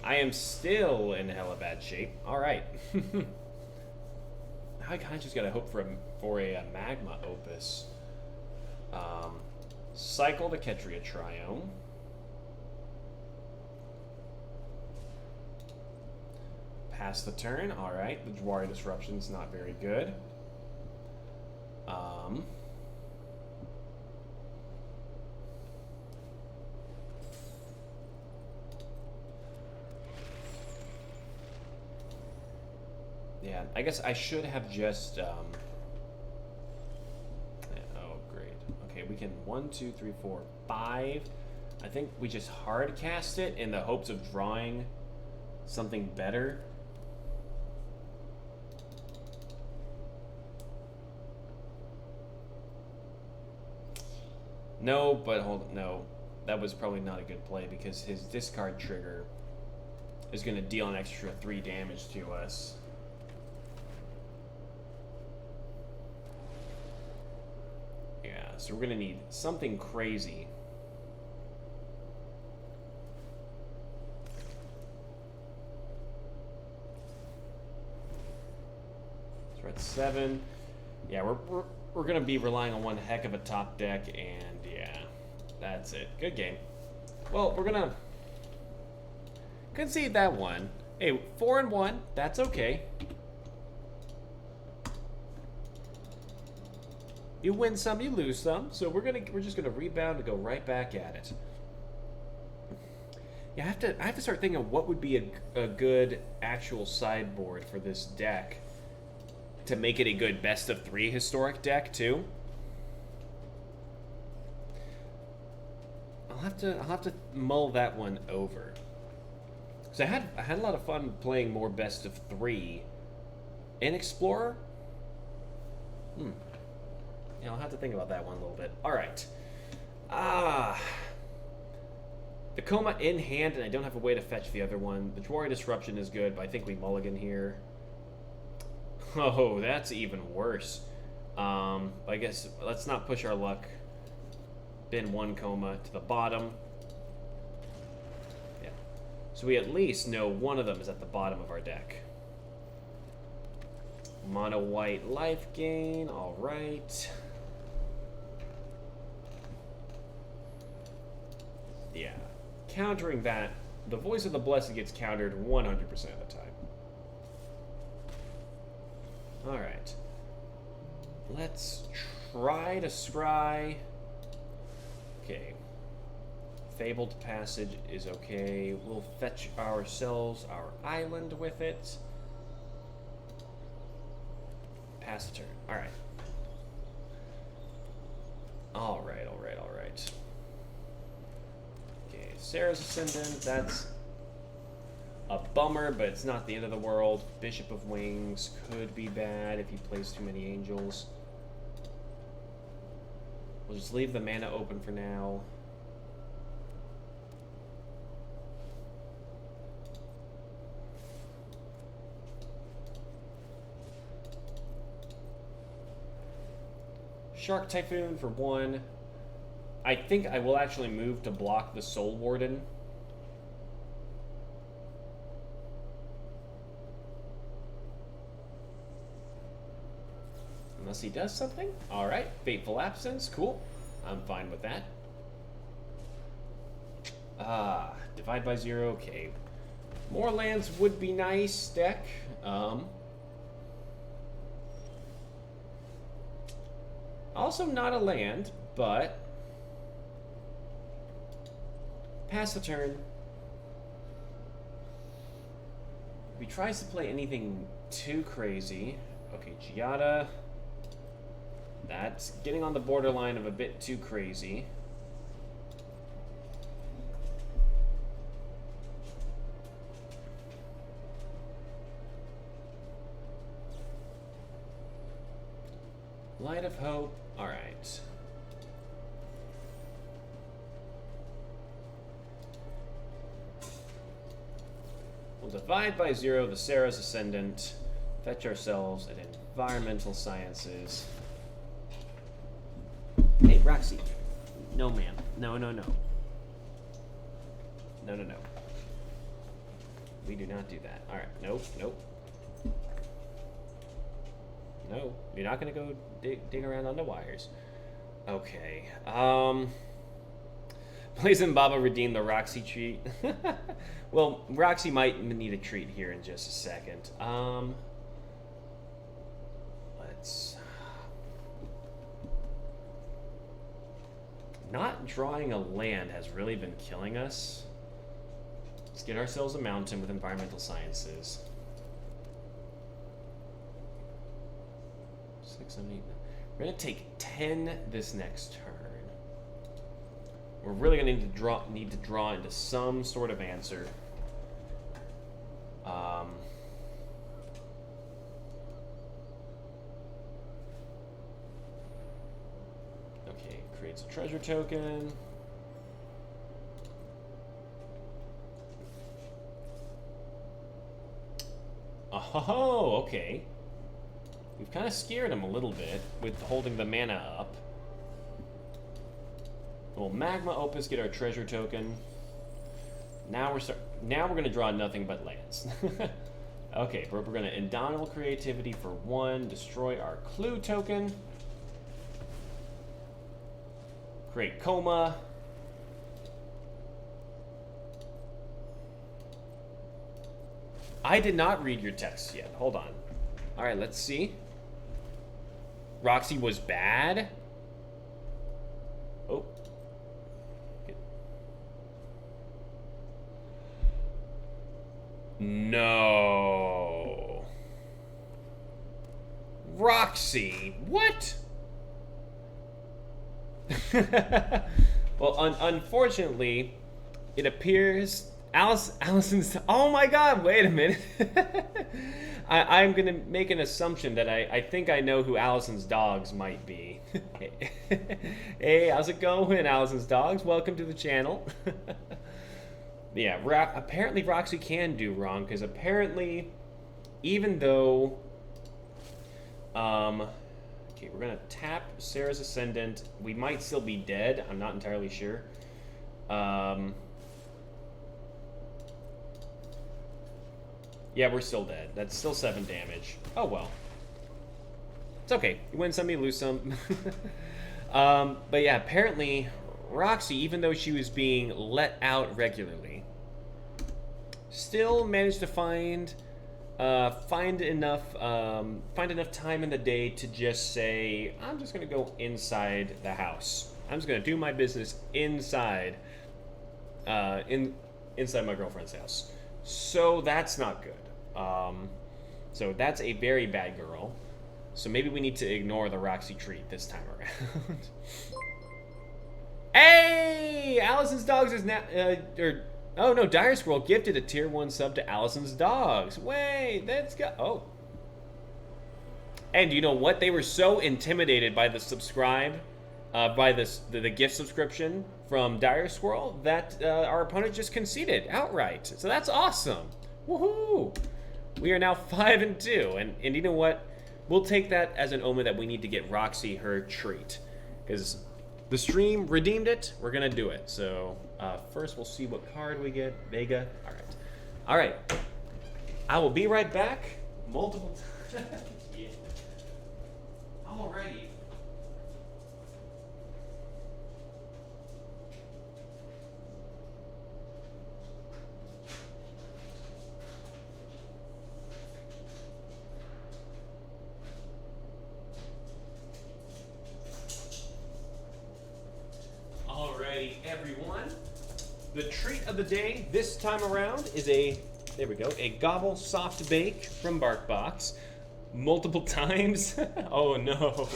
I am still in hella bad shape. All right. Now I kind of just gotta hope for a Magma Opus. Cycle the Ketria Triome. Pass the turn. All right. The Jwari Disruption's not very good. Yeah, I guess I should have just, oh, great. Okay, we can 1, 2, 3, 4, 5. I think we just hard cast it in the hopes of drawing something better. No, but no. That was probably not a good play because his discard trigger is going to deal an extra 3 damage to us. Yeah, so we're going to need something crazy. So we're at 7. Yeah, we're going to be relying on one heck of a top deck, and yeah, that's it. Good game. Well, we're going to concede that one. Hey, 4-1, that's okay. You win some, you lose some, so we're just gonna rebound and go right back at it. Yeah, I have to start thinking of what would be a good actual sideboard for this deck to make it a good best of 3 historic deck too. I'll have to mull that one over. So I had a lot of fun playing more best of 3 in Explorer. Yeah, I'll have to think about that one a little bit. All right. The Koma in hand, and I don't have a way to fetch the other one. The Jwari Disruption is good, but I think we mulligan here. Oh, that's even worse. I guess let's not push our luck. Bin 1 Koma to the bottom. Yeah. So we at least know one of them is at the bottom of our deck. Mono white life gain, all right. Yeah, countering that, the Voice of the Blessed gets countered 100% of the time. All right, let's try to scry. Okay, Fabled Passage is okay. We'll fetch ourselves our island with it. Pass the turn. All right. All right. Okay, Sarah's Ascendant. That's a bummer, but it's not the end of the world. Bishop of Wings could be bad if he plays too many angels. We'll just leave the mana open for now. Shark Typhoon for 1. I think I will actually move to block the Soul Warden. Unless he does something. Alright, Fateful Absence, cool. I'm fine with that. Divide by 0, okay. More lands would be nice, deck. Also not a land, but... Pass the turn. If he tries to play anything too crazy... Okay, Giada. That's getting on the borderline of a bit too crazy. Light of Hope. Alright. We'll divide by 0 the Sarah's Ascendant. Fetch ourselves an Environmental Sciences. Hey, Roxy. No, ma'am. No, no, no. No, no, no. We do not do that. Alright. Nope, nope. No, you're not gonna go dig around on the wires. Okay. Blazing Baba redeemed the Roxy treat. Well, Roxy might need a treat here in just a second. Let's... Not drawing a land has really been killing us. Let's get ourselves a mountain with Environmental Sciences. 6, 7, 8, 9. We're gonna take 10 this next turn. We're really gonna need to draw into some sort of answer. Okay, creates a treasure token. Oh, okay. We've kind of scared him a little bit with holding the mana up. We'll Magma Opus, get our treasure token. Now we're gonna draw nothing but lands. Okay, but we're gonna Indomitable Creativity for 1, destroy our Clue token. Create Coma. I did not read your text yet. Hold on. All right, let's see. Roxy was bad. Oh. No. Roxy, what? Well, unfortunately, it appears Allison's... Oh my god, wait a minute. I'm going to make an assumption that I think I know who Allison's dogs might be. Hey, how's it going, Allison's dogs? Welcome to the channel. Yeah, apparently Roxy can do wrong, because apparently, even though... okay, we're going to tap Sarah's Ascendant. We might still be dead. I'm not entirely sure. Yeah, we're still dead. That's still 7 damage. Oh, well. It's okay. You win some, you lose some. But yeah, apparently, Roxy, even though she was being let out regularly, still managed to find enough time in the day to just say, I'm just going to go inside the house. I'm just going to do my business inside, inside my girlfriend's house. So that's not good. So that's a very bad girl. So maybe we need to ignore the Roxy treat this time around. Hey! Allison's Dogs is now... oh no, Dire Squirrel gifted a tier 1 sub to Allison's Dogs. Wait, that's got... Oh. And you know what? They were so intimidated by the the gift subscription from Dire Squirrel that our opponent just conceded outright. So that's awesome. Woohoo! We are now 5-2, and you know what? We'll take that as an omen that we need to get Roxy her treat, because the stream redeemed it. We're gonna do it. So first, we'll see what card we get. Vega. All right. I will be right back. Multiple times. Yeah. Alrighty. Alrighty, everyone. The treat of the day this time around is there we go, a gobble soft bake from BarkBox. Multiple times. Oh no.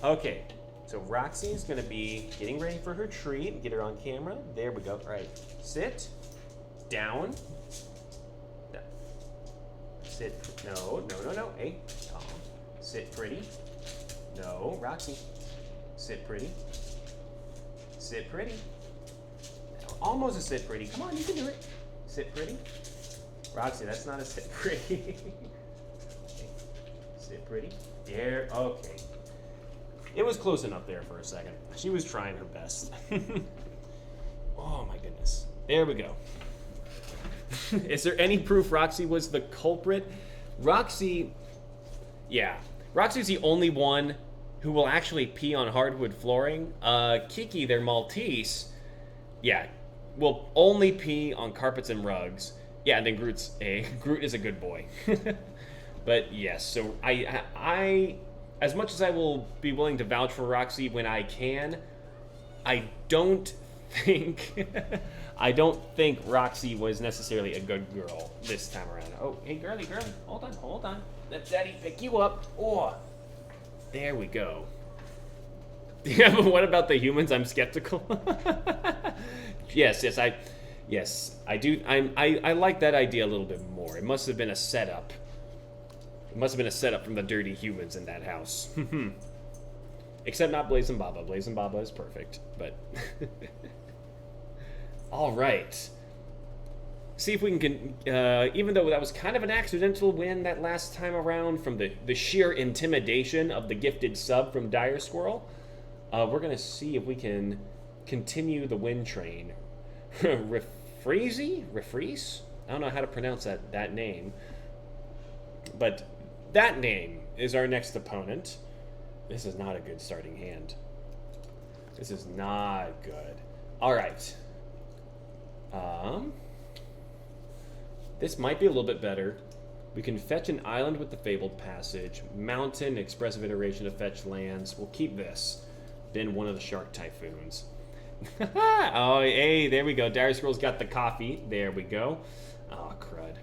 Okay, so Roxy's gonna be getting ready for her treat. Get her on camera. There we go. All right, sit down. No. Sit. No. Hey, Tom. Sit pretty. No, Roxy. Sit pretty. Sit pretty. Almost a sit pretty. Come on, you can do it. Sit pretty. Roxy, that's not a sit pretty. Okay. Sit pretty. There. Okay. It was close enough there for a second. She was trying her best. Oh my goodness. There we go. Is there any proof Roxy was the culprit? Roxy's the only one who will actually pee on hardwood flooring. Kiki, their Maltese, will only pee on carpets and rugs. Yeah, and then Groot is a good boy. But yes, so I as much as I will be willing to vouch for Roxy when I can, I don't think Roxy was necessarily a good girl this time around. Oh, hey girly, hold on. Let Daddy pick you up. Oh, there we go. Yeah, but what about the humans? I'm skeptical. Yes, I do. I like that idea a little bit more. It must have been a setup. It must have been a setup from the dirty humans in that house. Except not Blazin' Baba. Blazin' Baba is perfect, but... All right. See if we can, even though that was kind of an accidental win that last time around from the sheer intimidation of the gifted sub from Dire Squirrel, we're going to see if we can continue the win train. Refreeze? I don't know how to pronounce that name. But that name is our next opponent. This is not a good starting hand. This is not good. All right. This might be a little bit better. We can fetch an island with the Fabled Passage, mountain, expressive iteration to fetch lands. We'll keep this. Then one of the Shark Typhoons. Oh, hey, there we go. Dire Squirrel's got the coffee. There we go. Oh, crud.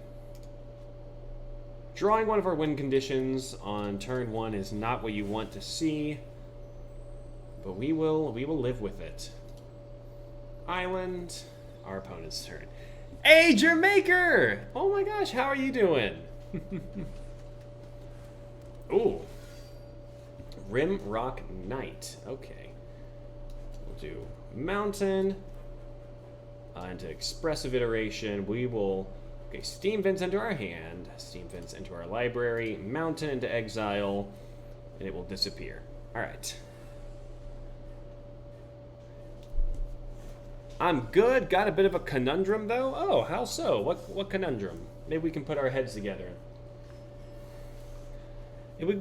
Drawing one of our win conditions on turn 1 is not what you want to see, but we will live with it. Island, our opponent's turn. Hey, Jermaker! Oh my gosh, how are you doing? Ooh. Rim Rock Knight. Okay. We'll do mountain. Into expressive iteration, we will... Okay, Steam Vents into our hand. Steam Vents into our library. Mountain into exile. And it will disappear. Alright. I'm good. Got a bit of a conundrum, though. Oh, how so? What conundrum? Maybe we can put our heads together.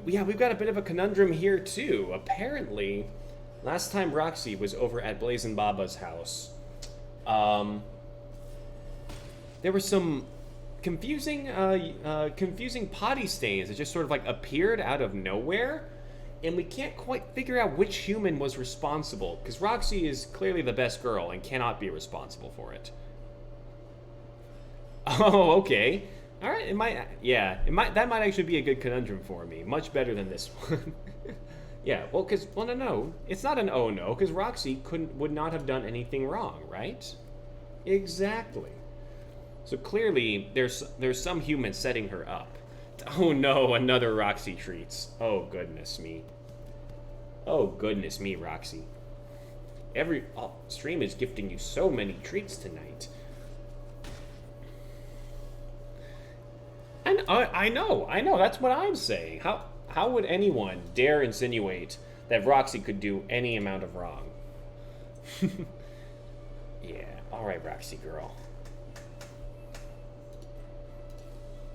Yeah, we've got a bit of a conundrum here, too. Apparently, last time Roxy was over at Blazin' Baba's house, there were some confusing potty stains that just sort of like appeared out of nowhere, and we can't quite figure out which human was responsible, because Roxy is clearly the best girl and cannot be responsible for it. Oh, okay. All right, that might actually be a good conundrum for me. Much better than this one. Yeah, well, no, it's not an oh no, because Roxy would not have done anything wrong, right? Exactly. So clearly, there's some human setting her up. Oh no, another Roxy treats. Oh goodness me. Oh goodness me, Roxy. Stream is gifting you so many treats tonight. And I know, that's what I'm saying. How would anyone dare insinuate that Roxy could do any amount of wrong? Yeah, alright, Roxy girl.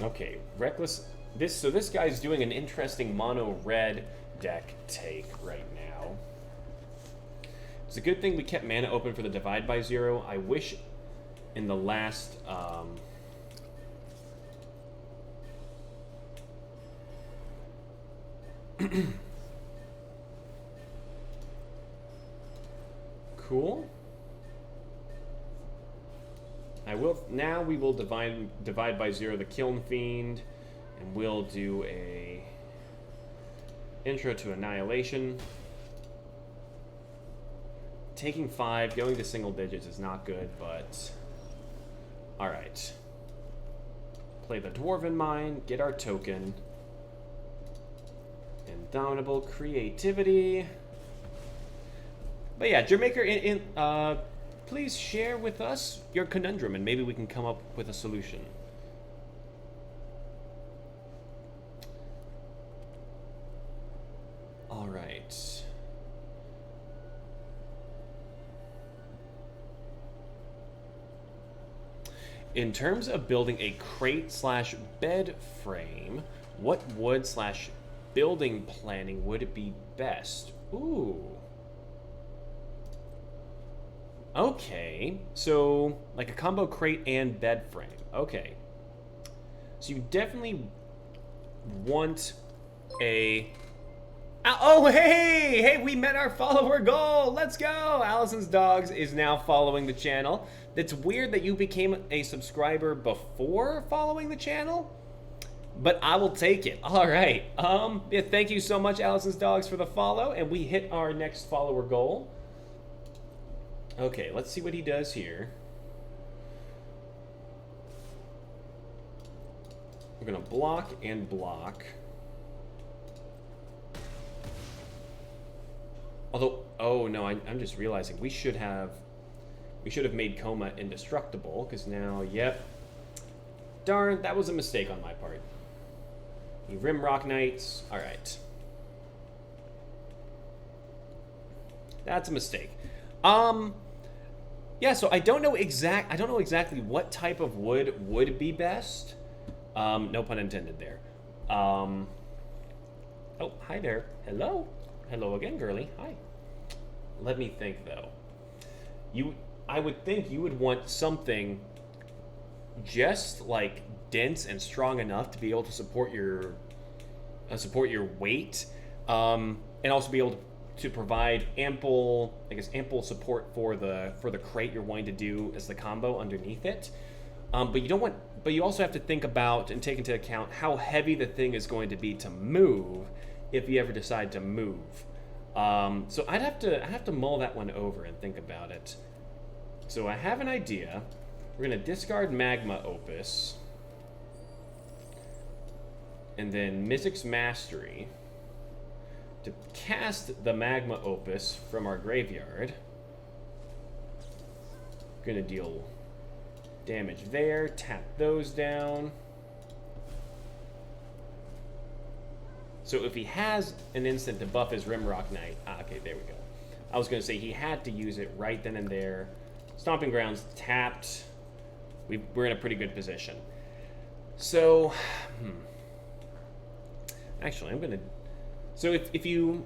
Okay, Reckless. This guy's doing an interesting mono red deck take right now. It's a good thing we kept mana open for the Divide by Zero. I wish in the last cool. Now we will divide by 0 the Kiln Fiend, and we'll do a Intro to Annihilation. Taking 5, going to single digits is not good, but alright. Play the Dwarven Mine, get our token. Indomitable Creativity. But yeah, Jermaker, please share with us your conundrum, and maybe we can come up with a solution. All right. In terms of building a crate/bed frame, what wood/building planning would it be best? Ooh. Okay, so like a combo crate and bed frame. Okay. So you definitely want a... Oh, hey! Hey, we met our follower goal! Let's go! Allison's Dogs is now following the channel. That's weird that you became a subscriber before following the channel, but I will take it. All right. Yeah, thank you so much, Allison's Dogs, for the follow, and we hit our next follower goal. Okay, let's see what he does here. We're gonna block and block. Although, oh no, I'm just realizing we should have made Koma indestructible, because now, yep. Darn, that was a mistake on my part. The Rimrock Knights, all right. That's a mistake. Yeah, so I don't know exactly what type of wood would be best. No pun intended there. Oh, hi there. Hello. Hello again, girly. Hi. Let me think though. I would think you would want something just like dense and strong enough to be able to support your weight, and also be able to provide ample support for the crate you're wanting to do as the combo underneath it. But you also have to think about and take into account how heavy the thing is going to be to move if you ever decide to move. So I'd have to mull that one over and think about it. So I have an idea. We're gonna discard Magma Opus, and then Mystic's Mastery to cast the Magma Opus from our graveyard. Gonna deal damage there, tap those down. So if he has an instant to buff his Rimrock Knight, okay, there we go. I was gonna say he had to use it right then and there. Stomping Grounds tapped. We're in a pretty good position. So, actually, I'm gonna. So if you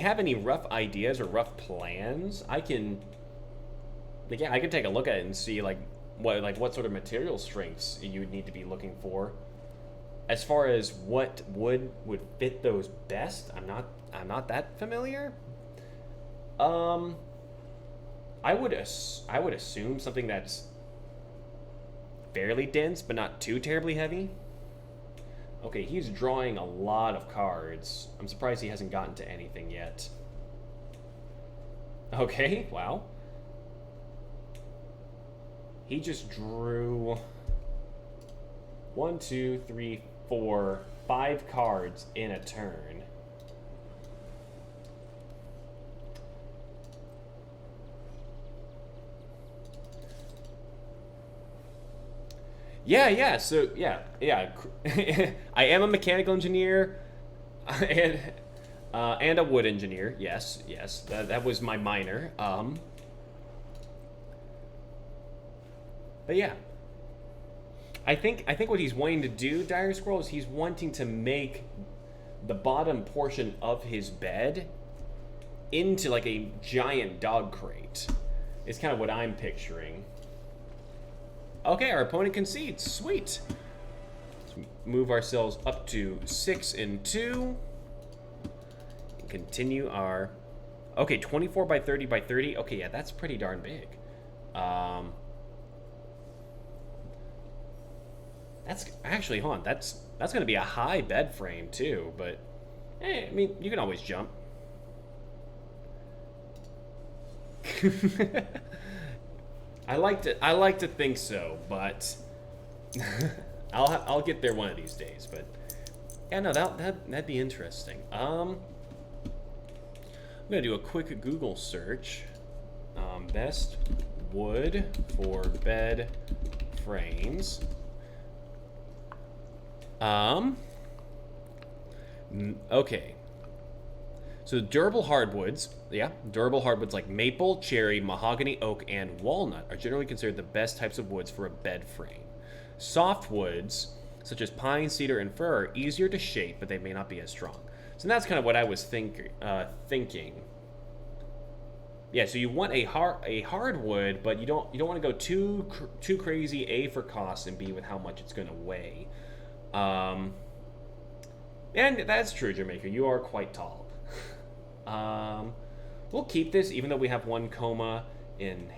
have any rough ideas or rough plans, I can take a look at it and see what sort of material strengths you would need to be looking for. As far as what wood would fit those best, I'm not that familiar. I would assume something that's fairly dense, but not too terribly heavy. Okay, he's drawing a lot of cards. I'm surprised he hasn't gotten to anything yet. Okay, wow. He just drew 1, 2, 3, 4, 5 cards in a turn. Yeah, so, yeah. I am a mechanical engineer and a wood engineer. Yes. That was my minor. But yeah. I think what he's wanting to do, Dire Scroll, is he's wanting to make the bottom portion of his bed into like a giant dog crate. It's kind of what I'm picturing. Okay, our opponent concedes. Sweet. Let's move ourselves up to 6 and 2. And continue our... Okay, 24 by 30 by 30. Okay, yeah, that's pretty darn big. That's actually, hold on. That's gonna be a high bed frame too. But, I mean, you can always jump. I like to think so, but I'll get there one of these days. But yeah, no, that'd be interesting. I'm gonna do a quick Google search. Best wood for bed frames. Okay. So durable hardwoods, yeah, durable hardwoods like maple, cherry, mahogany, oak, and walnut are generally considered the best types of woods for a bed frame. Soft woods, such as pine, cedar, and fir, are easier to shape, but they may not be as strong. So that's kind of what I was thinking. Yeah, so you want a hardwood, but you don't want to go too crazy. A, for cost, and B, with how much it's going to weigh. And that's true, Jamaica. You are quite tall. We'll keep this, even though we have one coma in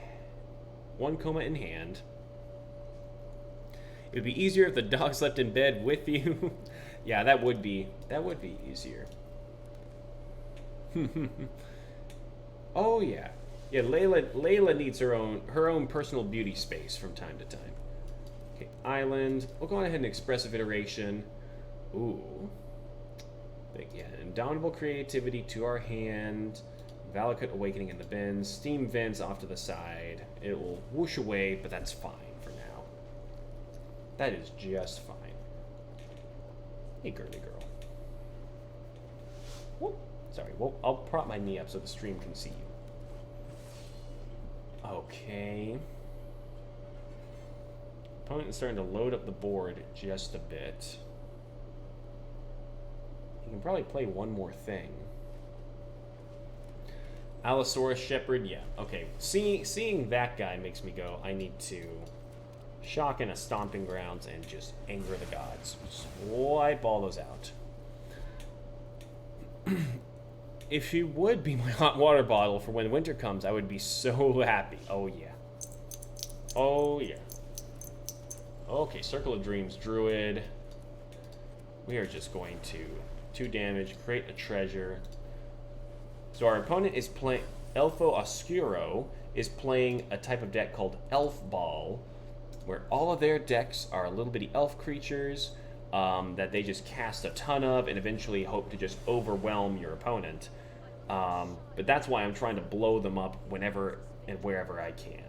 hand. It would be easier if the dog slept in bed with you. Yeah, that would be easier. Oh yeah, yeah. Layla needs her own personal beauty space from time to time. Okay, island. We'll go on ahead and expressive iteration. Ooh. Yeah, indomitable creativity to our hand. Valakut awakening in the bins. Steam vents off to the side. It will whoosh away, but that's fine for now. That is just fine. Hey, girly girl. Whoop. Sorry. Well, I'll prop my knee up so the stream can see you. Okay. Opponent is starting to load up the board just a bit. You can probably play one more thing. Allosaurus Shepherd, yeah. Okay. Seeing that guy makes me go, I need to shock in a stomping grounds and just anger the gods. Just wipe all those out. If she would be my hot water bottle for when winter comes, I would be so happy. Oh yeah. Oh yeah. Okay, Circle of Dreams Druid. We are just going to 2 damage, create a treasure. So our opponent is playing Elfo Oscuro is playing a type of deck called Elf Ball, where all of their decks are little bitty elf creatures that they just cast a ton of and eventually hope to just overwhelm your opponent. But that's why I'm trying to blow them up whenever and wherever I can.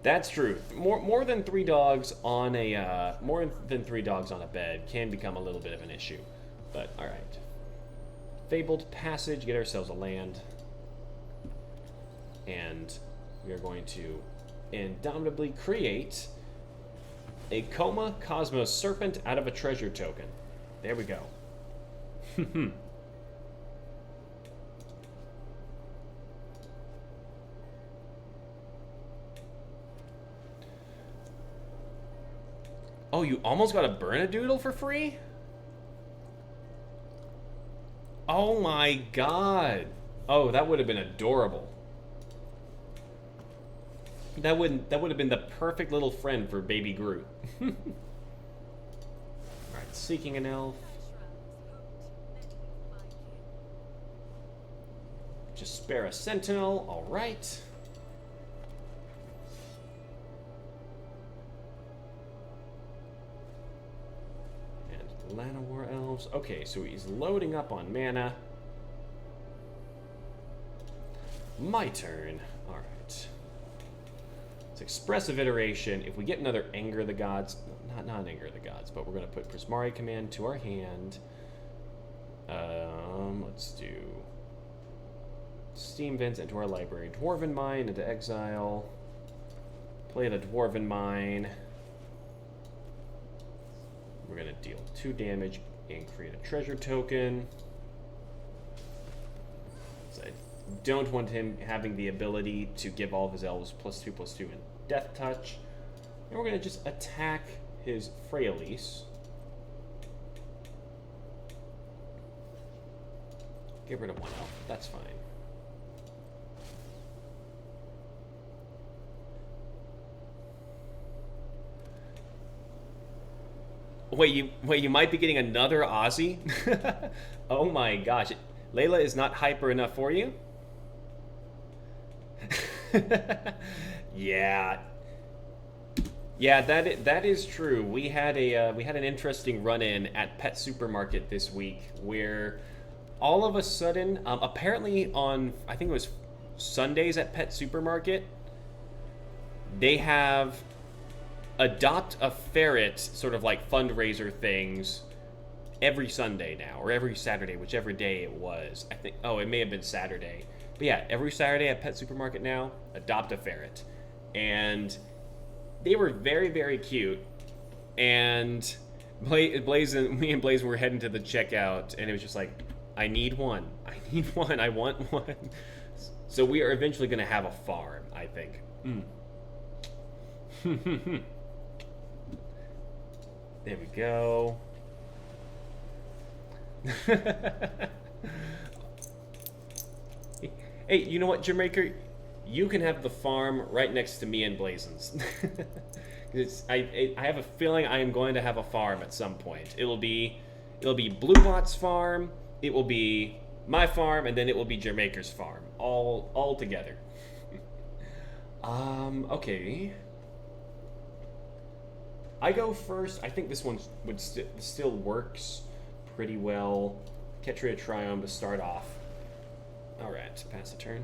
That's true. More than 3 dogs on a bed can become a little bit of an issue. But all right. Fabled Passage. Get ourselves a land, and we are going to indomitably create a Koma Cosmos Serpent out of a treasure token. There we go. Oh, you almost got a Burnadoodle for free? Oh my god. Oh, that would have been adorable. That would have been the perfect little friend for baby Groot. Alright, seeking an elf. Just spare a sentinel, alright. Llanowar Elves. Okay, so he's loading up on mana. My turn. Alright. It's expressive iteration. If we get another Anger the Gods, not Anger the Gods, but we're going to put Prismari Command to our hand. Let's do Steam Vents into our library. Dwarven Mine into exile. Play the Dwarven Mine. We're going to deal 2 damage and create a treasure token. So I don't want him having the ability to give all of his elves +2/+2 in Death Touch. And we're going to just attack his Frailise. Get rid of 1 elf. That's fine. Wait, you might be getting another Aussie? Oh my gosh. Layla is not hyper enough for you? Yeah. Yeah, that is true. We had an interesting run-in at Pet Supermarket this week where all of a sudden, apparently on I think it was Sundays at Pet Supermarket, they have adopt a ferret sort of like fundraiser things every Sunday now, or every Saturday, whichever day it was. I think, oh, it may have been Saturday. But yeah, every Saturday at Pet Supermarket now, adopt a ferret. And they were very, very cute. And Blaze and me and Blaze were heading to the checkout, and it was just like, I need one. I need one. I want one. So we are eventually going to have a farm, I think. There we go. Hey, you know what, Jamaica? You can have the farm right next to me and Blazon's. I have a feeling I am going to have a farm at some point. It'll be Bluebot's farm, it will be my farm, and then it will be Jamaica's farm. All together. Okay. I go first. I think this one still works pretty well. Ketria Triome to start off. Alright, pass the turn.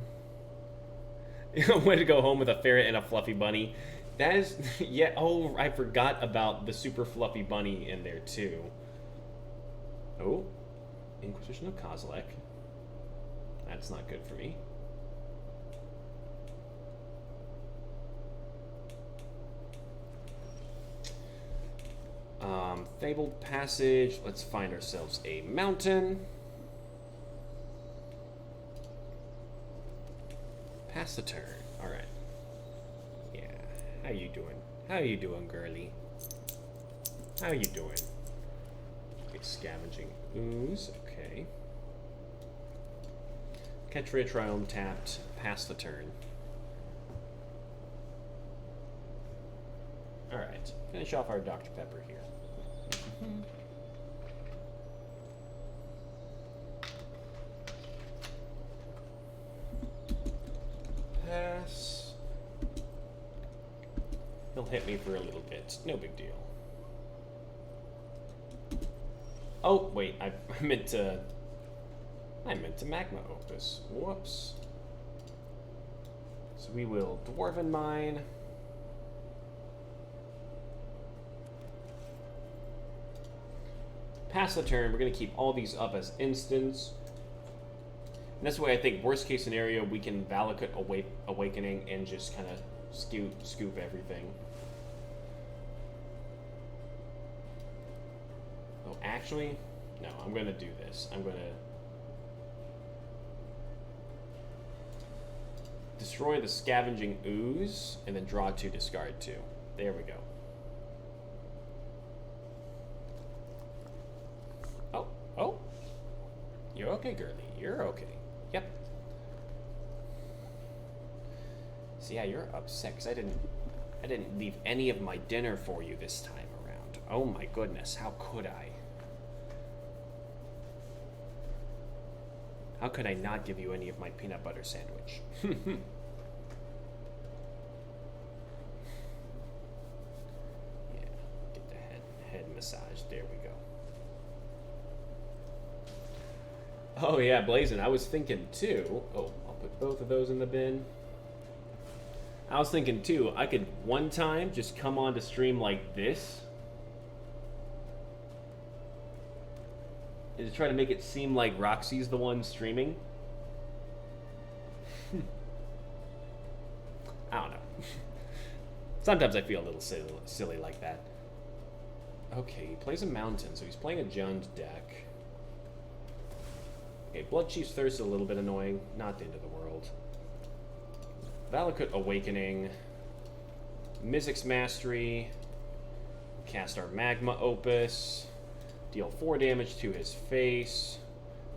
Way to go home with a ferret and a fluffy bunny. That is... Yeah, oh, I forgot about the super fluffy bunny in there, too. Oh. Inquisition of Kozilek. That's not good for me. Fabled Passage. Let's find ourselves a mountain. Pass the turn. Alright. Yeah. How you doing? How you doing, girly? How you doing? Okay, Scavenging Ooze. Okay. Ketria Triome tapped. Pass the turn. Alright. Finish off our Dr. Pepper here. Pass. He'll hit me for a little bit. No big deal. Oh, wait. I meant to Magma Opus. Whoops. So we will Dwarven Mine. Pass the turn. We're going to keep all these up as instants. And that's why I think worst case scenario, we can Valakut Awakening and just kind of scoop everything. Oh, actually, no, I'm going to do this. I'm going to destroy the Scavenging Ooze and then draw 2, discard 2. There we go. Oh, you're okay, girly. You're okay. Yep. So yeah, you're upset because I didn't leave any of my dinner for you this time around. Oh my goodness, how could I? How could I not give you any of my peanut butter sandwich? Yeah, get the head massage. There we go. Oh yeah, Blazin', I was thinking too. Oh, I'll put both of those in the bin. I was thinking too, I could one time just come on to stream like this. And to try to make it seem like Roxy's the one streaming. I don't know. Sometimes I feel a little silly like that. Okay, he plays a mountain, so he's playing a Jund deck. Okay, Blood Chief's Thirst is a little bit annoying. Not the end of the world. Valakut Awakening. Mizzix's Mastery. Cast our Magma Opus. Deal 4 damage to his face.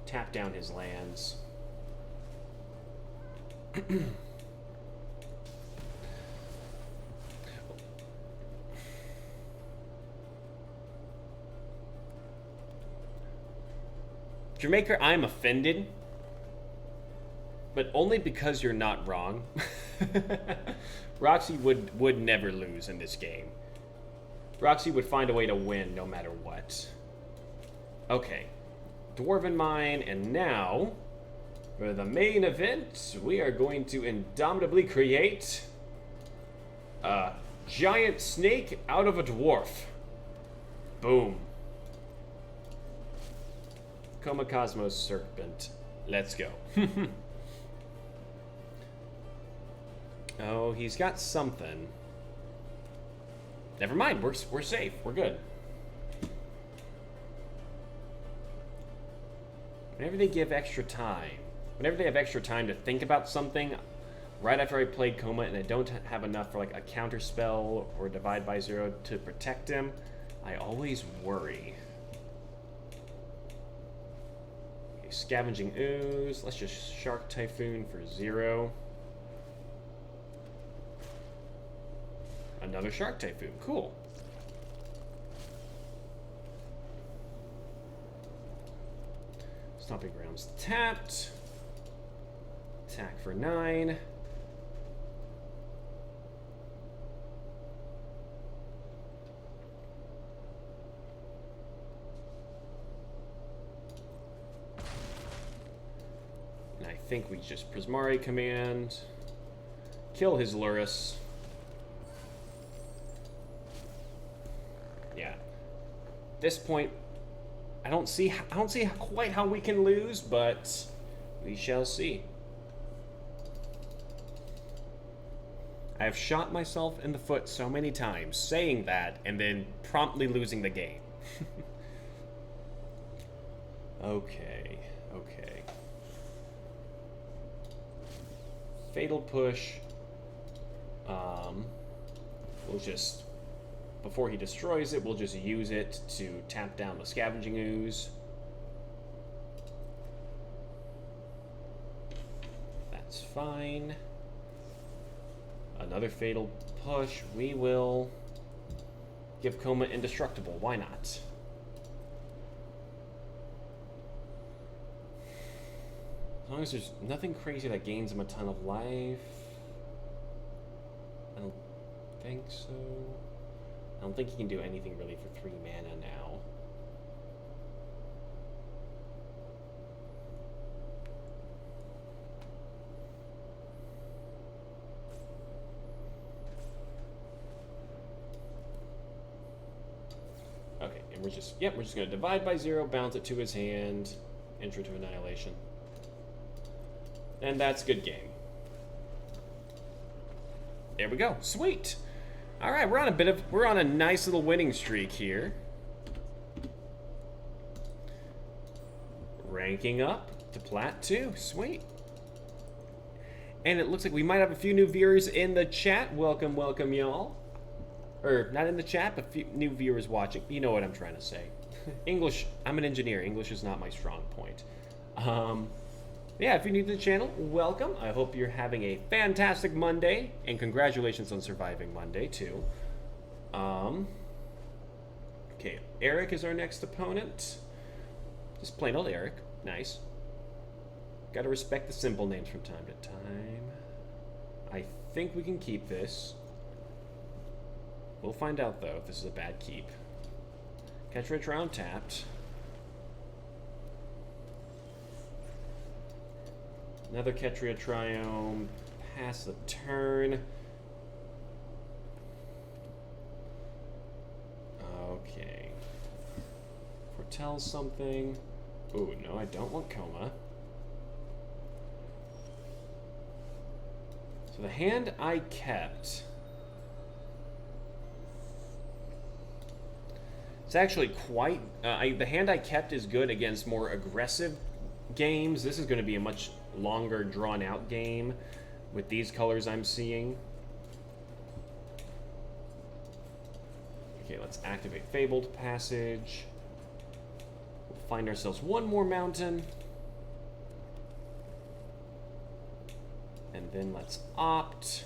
Tap down his lands. Jamaica, I'm offended. But only because you're not wrong. Roxy would never lose in this game. Roxy would find a way to win no matter what. Okay. Dwarven Mine, and now, for the main event, we are going to indomitably create a giant snake out of a dwarf. Boom. Koma Cosmos Serpent. Let's go. Oh, he's got something. Never mind, we're safe. We're good. Whenever they give extra time, whenever they have extra time to think about something, right after I played Koma and I don't have enough for like a counter spell or divide by 0 to protect him, I always worry. Okay, Scavenging Ooze. Let's just Shark Typhoon for 0. Another Shark Typhoon. Cool. Stomping Grounds tapped. Attack for 9. And I think we just Prismari command. Kill his Lurrus. Yeah. At this point, I don't see quite how we can lose, but we shall see. I have shot myself in the foot so many times saying that and then promptly losing the game. Okay. Fatal Push. We'll just, before he destroys it, we'll just use it to tap down the Scavenging Ooze. That's fine. Another Fatal Push. We will give Koma Indestructible. Why not? As long as there's nothing crazy that gains him a ton of life. I don't think so. I don't think he can do anything really for 3 mana now. Okay, and we're just gonna divide by 0, bounce it to his hand, enter to Annihilation. And that's good game. There we go. Sweet. All right, we're on a nice little winning streak here. Ranking up to Plat 2. Sweet. And it looks like we might have a few new viewers in the chat. Welcome, welcome, y'all. Or not in the chat, but few new viewers watching. You know what I'm trying to say. English. I'm an engineer. English is not my strong point. Yeah, if you're new to the channel, welcome. I hope you're having a fantastic Monday, and congratulations on surviving Monday, too. Okay, Eric is our next opponent. Just plain old Eric. Nice. Gotta respect the simple names from time to time. I think we can keep this. We'll find out, though, if this is a bad keep. Catch Rich round tapped. Another Ketria Triome. Pass the turn. Okay. Foretell something. Ooh, no, I don't want Koma. So the hand I kept. It's actually quite... the hand I kept is good against more aggressive games. This is going to be a much longer, drawn-out game with these colors I'm seeing. Okay, let's activate Fabled Passage. We'll find ourselves one more mountain. And then let's opt.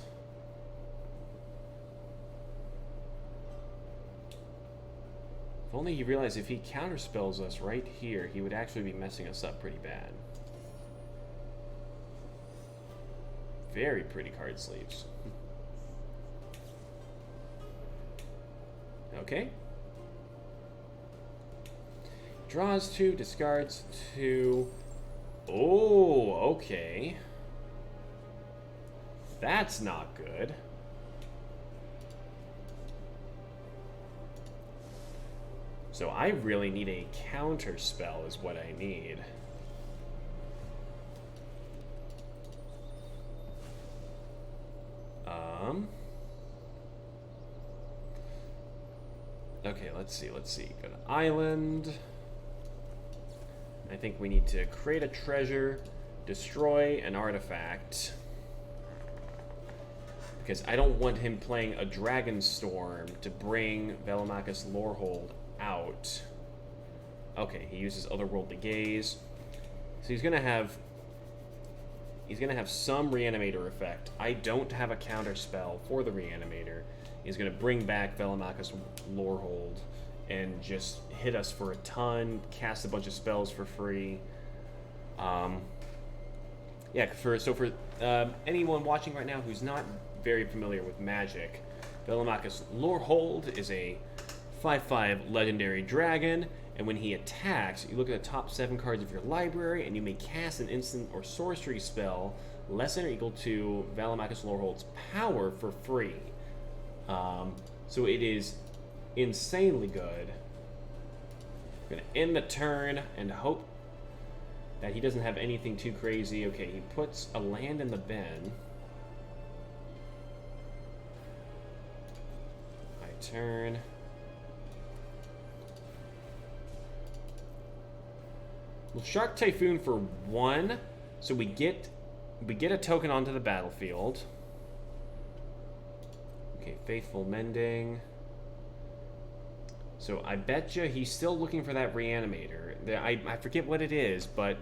If only he realized if he counterspells us right here, he would actually be messing us up pretty bad. Very pretty card sleeves. Okay. Draws 2, discards 2. Oh, okay. That's not good. So I really need a counter spell is what I need. Okay, let's see. Go to island. I think we need to create a treasure, destroy an artifact. Because I don't want him playing a Dragon Storm to bring Velomachus Lorehold out. Okay, he uses Otherworldly Gaze. So he's gonna have some Reanimator effect. I don't have a counter spell for the Reanimator. He's gonna bring back Velomachus Lorehold and just hit us for a ton, cast a bunch of spells for free. Yeah, for anyone watching right now who's not very familiar with Magic, Velomachus Lorehold is a 5/5 legendary dragon, and when he attacks, you look at the top 7 cards of your library, and you may cast an instant or sorcery spell less than or equal to Velomachus Lorehold's power for free. So it is insanely good. I'm gonna end the turn and hope that he doesn't have anything too crazy. Okay, he puts a land in the bin. I turn. We'll Shark Typhoon for 1, so we get a token onto the battlefield. Okay, Faithful Mending. So I betcha he's still looking for that Reanimator. I forget what it is, but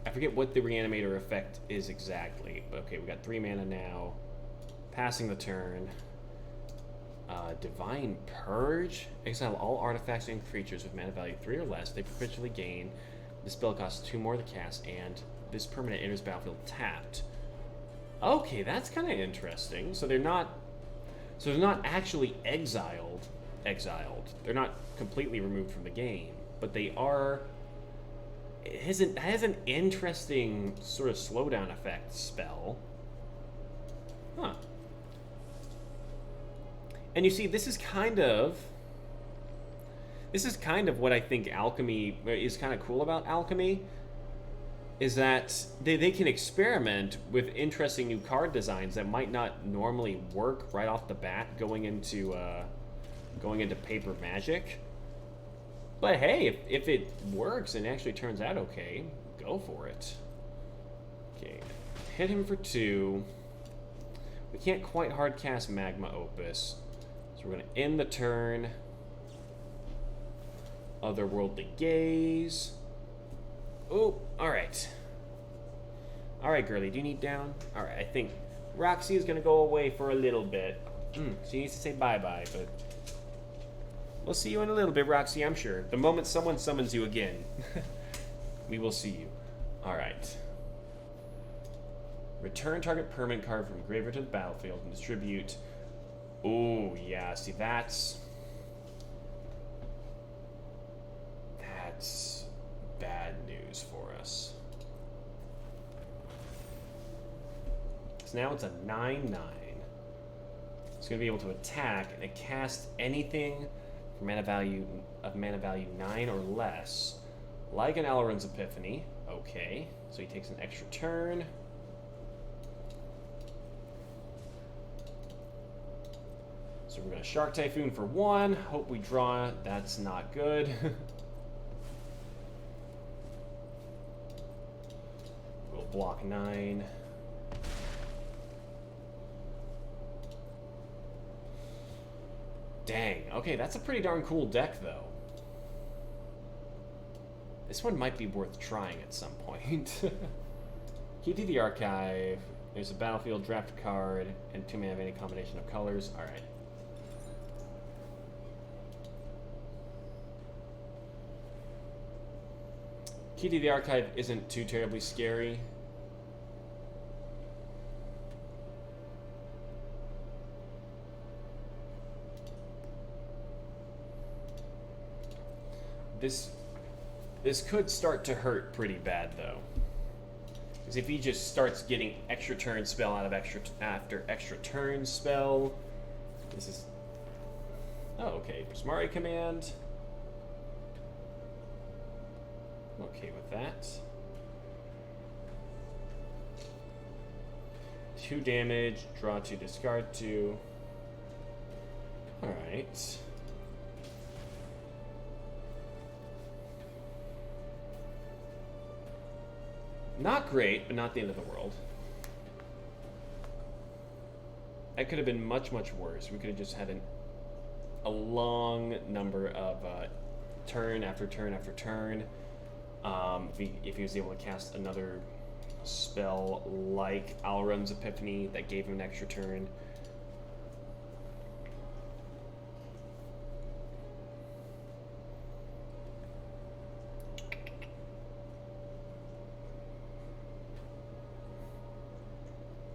I forget what the Reanimator effect is exactly. Okay, we got 3 mana now. Passing the turn. Divine Purge. Exile all artifacts and creatures with mana value 3 or less. They perpetually gain. The spell costs 2 more to cast, and this permanent enters battlefield tapped. Okay, that's kind of interesting. So they're not actually exiled. They're not completely removed from the game, but they are. It has an interesting sort of slowdown effect spell. Huh. And you see, this is kind of what I think alchemy is kind of cool about alchemy, is that they can experiment with interesting new card designs that might not normally work right off the bat going into paper Magic. But hey, if it works and actually turns out okay, go for it. Okay, hit him for 2. We can't quite hard cast Magma Opus, so we're gonna end the turn. Otherworldly Gaze. Oh, alright. Alright, girly, do you need down? Alright, I think Roxy is gonna go away for a little bit. She needs to say bye-bye, but we'll see you in a little bit, Roxy, I'm sure. The moment someone summons you again, we will see you. Alright. Return target permanent card from graveyard to the battlefield and distribute. Oh, yeah, see, that's bad news for us. So now it's a 9/9. It's going to be able to attack and cast anything for mana value 9 or less, like an Alrund's Epiphany. Okay, so he takes an extra turn. So we're going to Shark Typhoon for 1. Hope we draw. That's not good. We'll block 9. Dang. Okay, that's a pretty darn cool deck, though. This one might be worth trying at some point. Key to the archive. There's a battlefield draft card and 2 mana of any combination of colors. Alright. Key to the Archive isn't too terribly scary. This could start to hurt pretty bad though. Because if he just starts getting extra turn spell out of after extra turn spell, this is... Oh, okay. Prismari command. I'm okay with that. 2 damage, draw 2, discard 2. Alright. Not great, but not the end of the world. That could have been much, much worse. We could have just had a long number of turn after turn after turn. If he was able to cast another spell like Alrund's Epiphany that gave him an extra turn.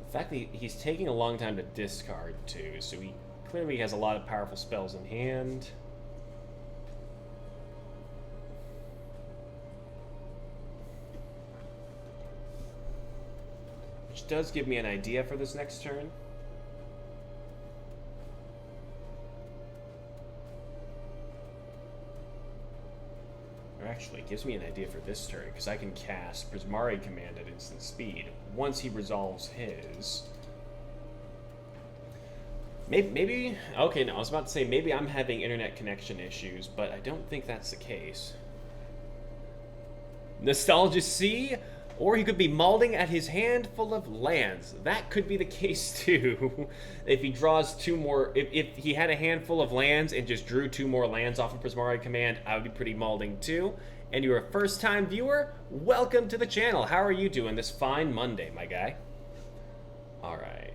The fact that he's taking a long time to discard too, so he clearly has a lot of powerful spells in hand. Which does give me an idea for this next turn. Or actually, it gives me an idea for this turn, because I can cast Prismari Command at instant speed once he resolves his. Maybe, okay, no, I was about to say maybe I'm having internet connection issues, but I don't think that's the case. Nostalgia C? Or he could be malding at his hand full of lands. That could be the case too. If he draws 2 more, if he had a handful of lands and just drew 2 more lands off of Prismari Command, I would be pretty malding too. And you're a first-time viewer? Welcome to the channel. How are you doing this fine Monday, my guy? All right.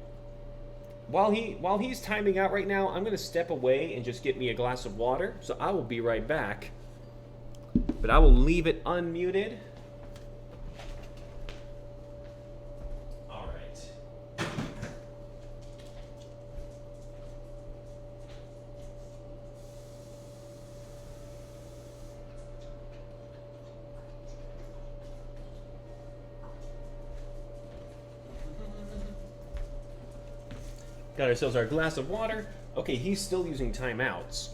While he's timing out right now, I'm gonna step away and just get me a glass of water. So I will be right back. But I will leave it unmuted. Got ourselves our glass of water. Okay, he's still using timeouts.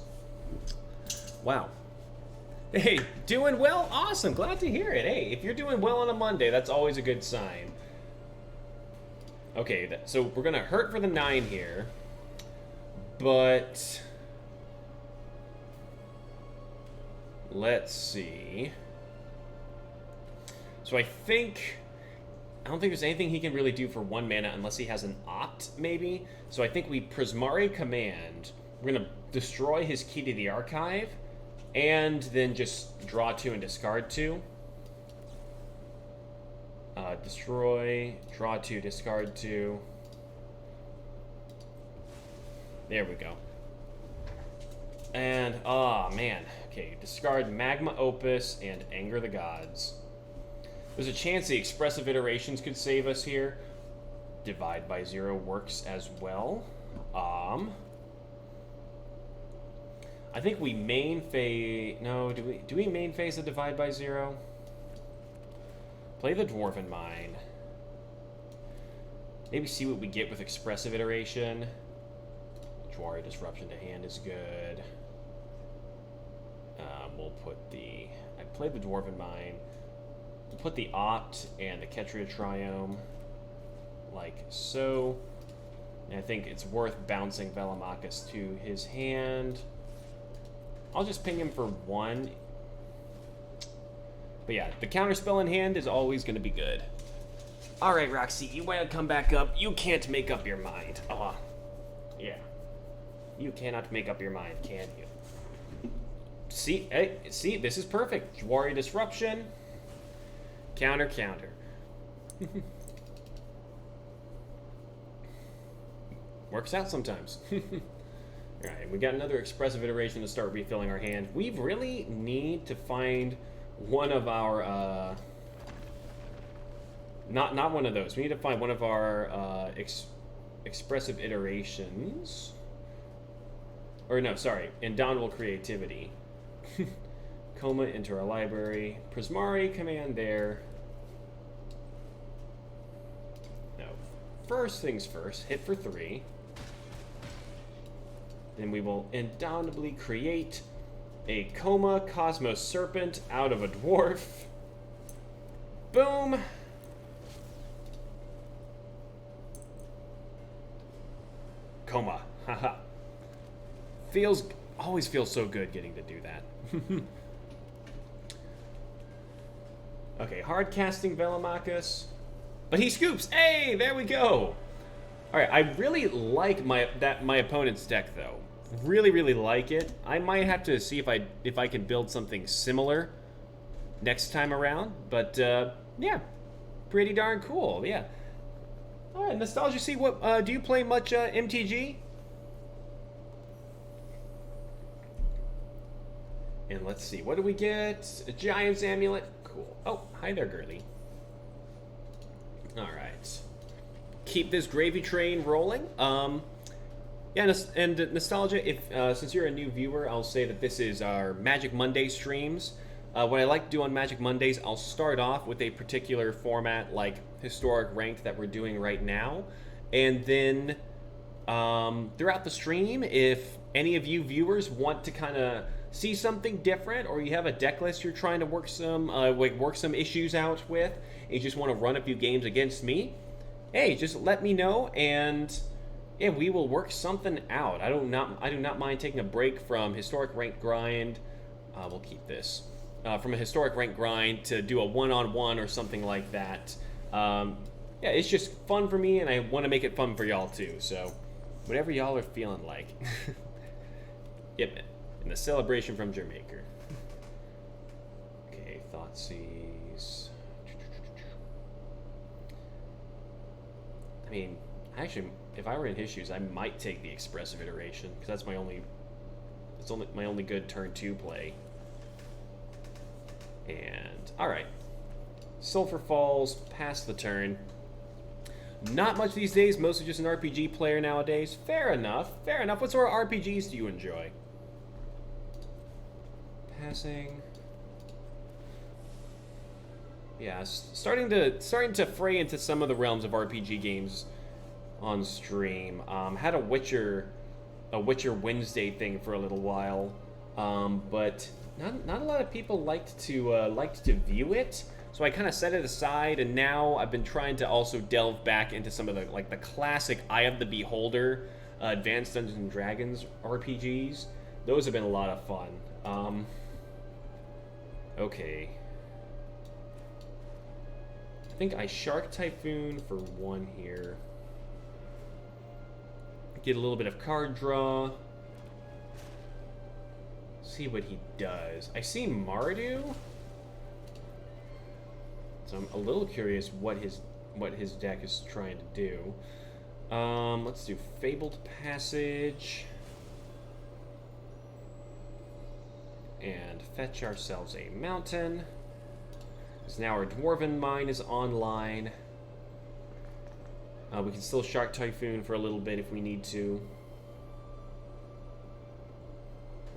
Wow. Hey, doing well? Awesome, glad to hear it. Hey, if you're doing well on a Monday, that's always a good sign. Okay, so we're gonna hurt for the 9 here. But... let's see. So I don't think there's anything he can really do for 1 mana unless he has an opt, maybe. So I think we Prismari Command. We're going to destroy his Key to the Archive, and then just draw 2 and discard 2. Destroy, draw 2, discard 2. There we go. And, oh man. Okay, discard Magma Opus and Anger the Gods. There's a chance the expressive iterations could save us here. Divide by 0 works as well. I think we main phase... No, do we main phase the Divide by 0? Play the Dwarven Mine. Maybe see what we get with expressive iteration. Jwari Disruption to hand is good. We'll put the... I played the Dwarven Mine. We'll put the Opt and the Ketria Triome, like so. And I think it's worth bouncing Velomachus to his hand. I'll just ping him for 1. But yeah, the counterspell in hand is always going to be good. Alright, Roxy, you want to come back up? You can't make up your mind. Yeah. You cannot make up your mind, can you? See, hey, see, this is perfect. Jwari Disruption. Counter, counter. Works out sometimes. Alright, we got another expressive iteration to start refilling our hand. We really need to find one of our not one of those. We need to find one of our expressive iterations. Or no, sorry, indomitable creativity. Koma into our library. Prismari command there. No. First things first, hit for 3. Then we will indomitably create a Koma Cosmos Serpent out of a dwarf. Boom! Koma. Haha. Always feels so good getting to do that. Okay, hard casting Velomachus. But he scoops! Hey, there we go! Alright, I really like my opponent's deck though. Really, really like it. I might have to see if I can build something similar next time around. But yeah, pretty darn cool. Yeah. All right, Nostalgia. See what? Do you play much MTG? And let's see, what do we get? A Giant's Amulet. Cool. Oh, hi there, girly. All right. Keep this gravy train rolling. Yeah, and Nostalgia, if since you're a new viewer, I'll say that this is our Magic Monday streams. What I like to do on Magic Mondays, I'll start off with a particular format like Historic Ranked that we're doing right now. And then throughout the stream, if any of you viewers want to kind of see something different, or you have a deck list you're trying to work some issues out with, and you just want to run a few games against me, hey, just let me know, and yeah, we will work something out. I do not mind taking a break from Historic Rank Grind. We'll keep this from a Historic Rank Grind to do a one-on-one or something like that. Yeah, it's just fun for me, and I want to make it fun for y'all too. So, whatever y'all are feeling like. Yep. And the celebration from Jamaica. Okay, Thoughtseize. I mean, actually, if I were in his shoes, I might take the expressive iteration because that's my only good turn 2 play. And all right, Sulphur Falls, pass the turn. Not much these days. Mostly just an RPG player nowadays. Fair enough. Fair enough. What sort of RPGs do you enjoy? Passing. Yeah, starting to fray into some of the realms of RPG games on stream. Had a Witcher Wednesday thing for a little while, but not a lot of people liked to view it. So I kind of set it aside, and now I've been trying to also delve back into some of the classic Eye of the Beholder, Advanced Dungeons and Dragons RPGs. Those have been a lot of fun. Okay. I think I Shark Typhoon for 1 here. Get a little bit of card draw. See what he does. I see Mardu. So I'm a little curious what his deck is trying to do. Let's do Fabled Passage. And fetch ourselves a mountain. Because now our Dwarven Mine is online. We can still Shark Typhoon for a little bit if we need to.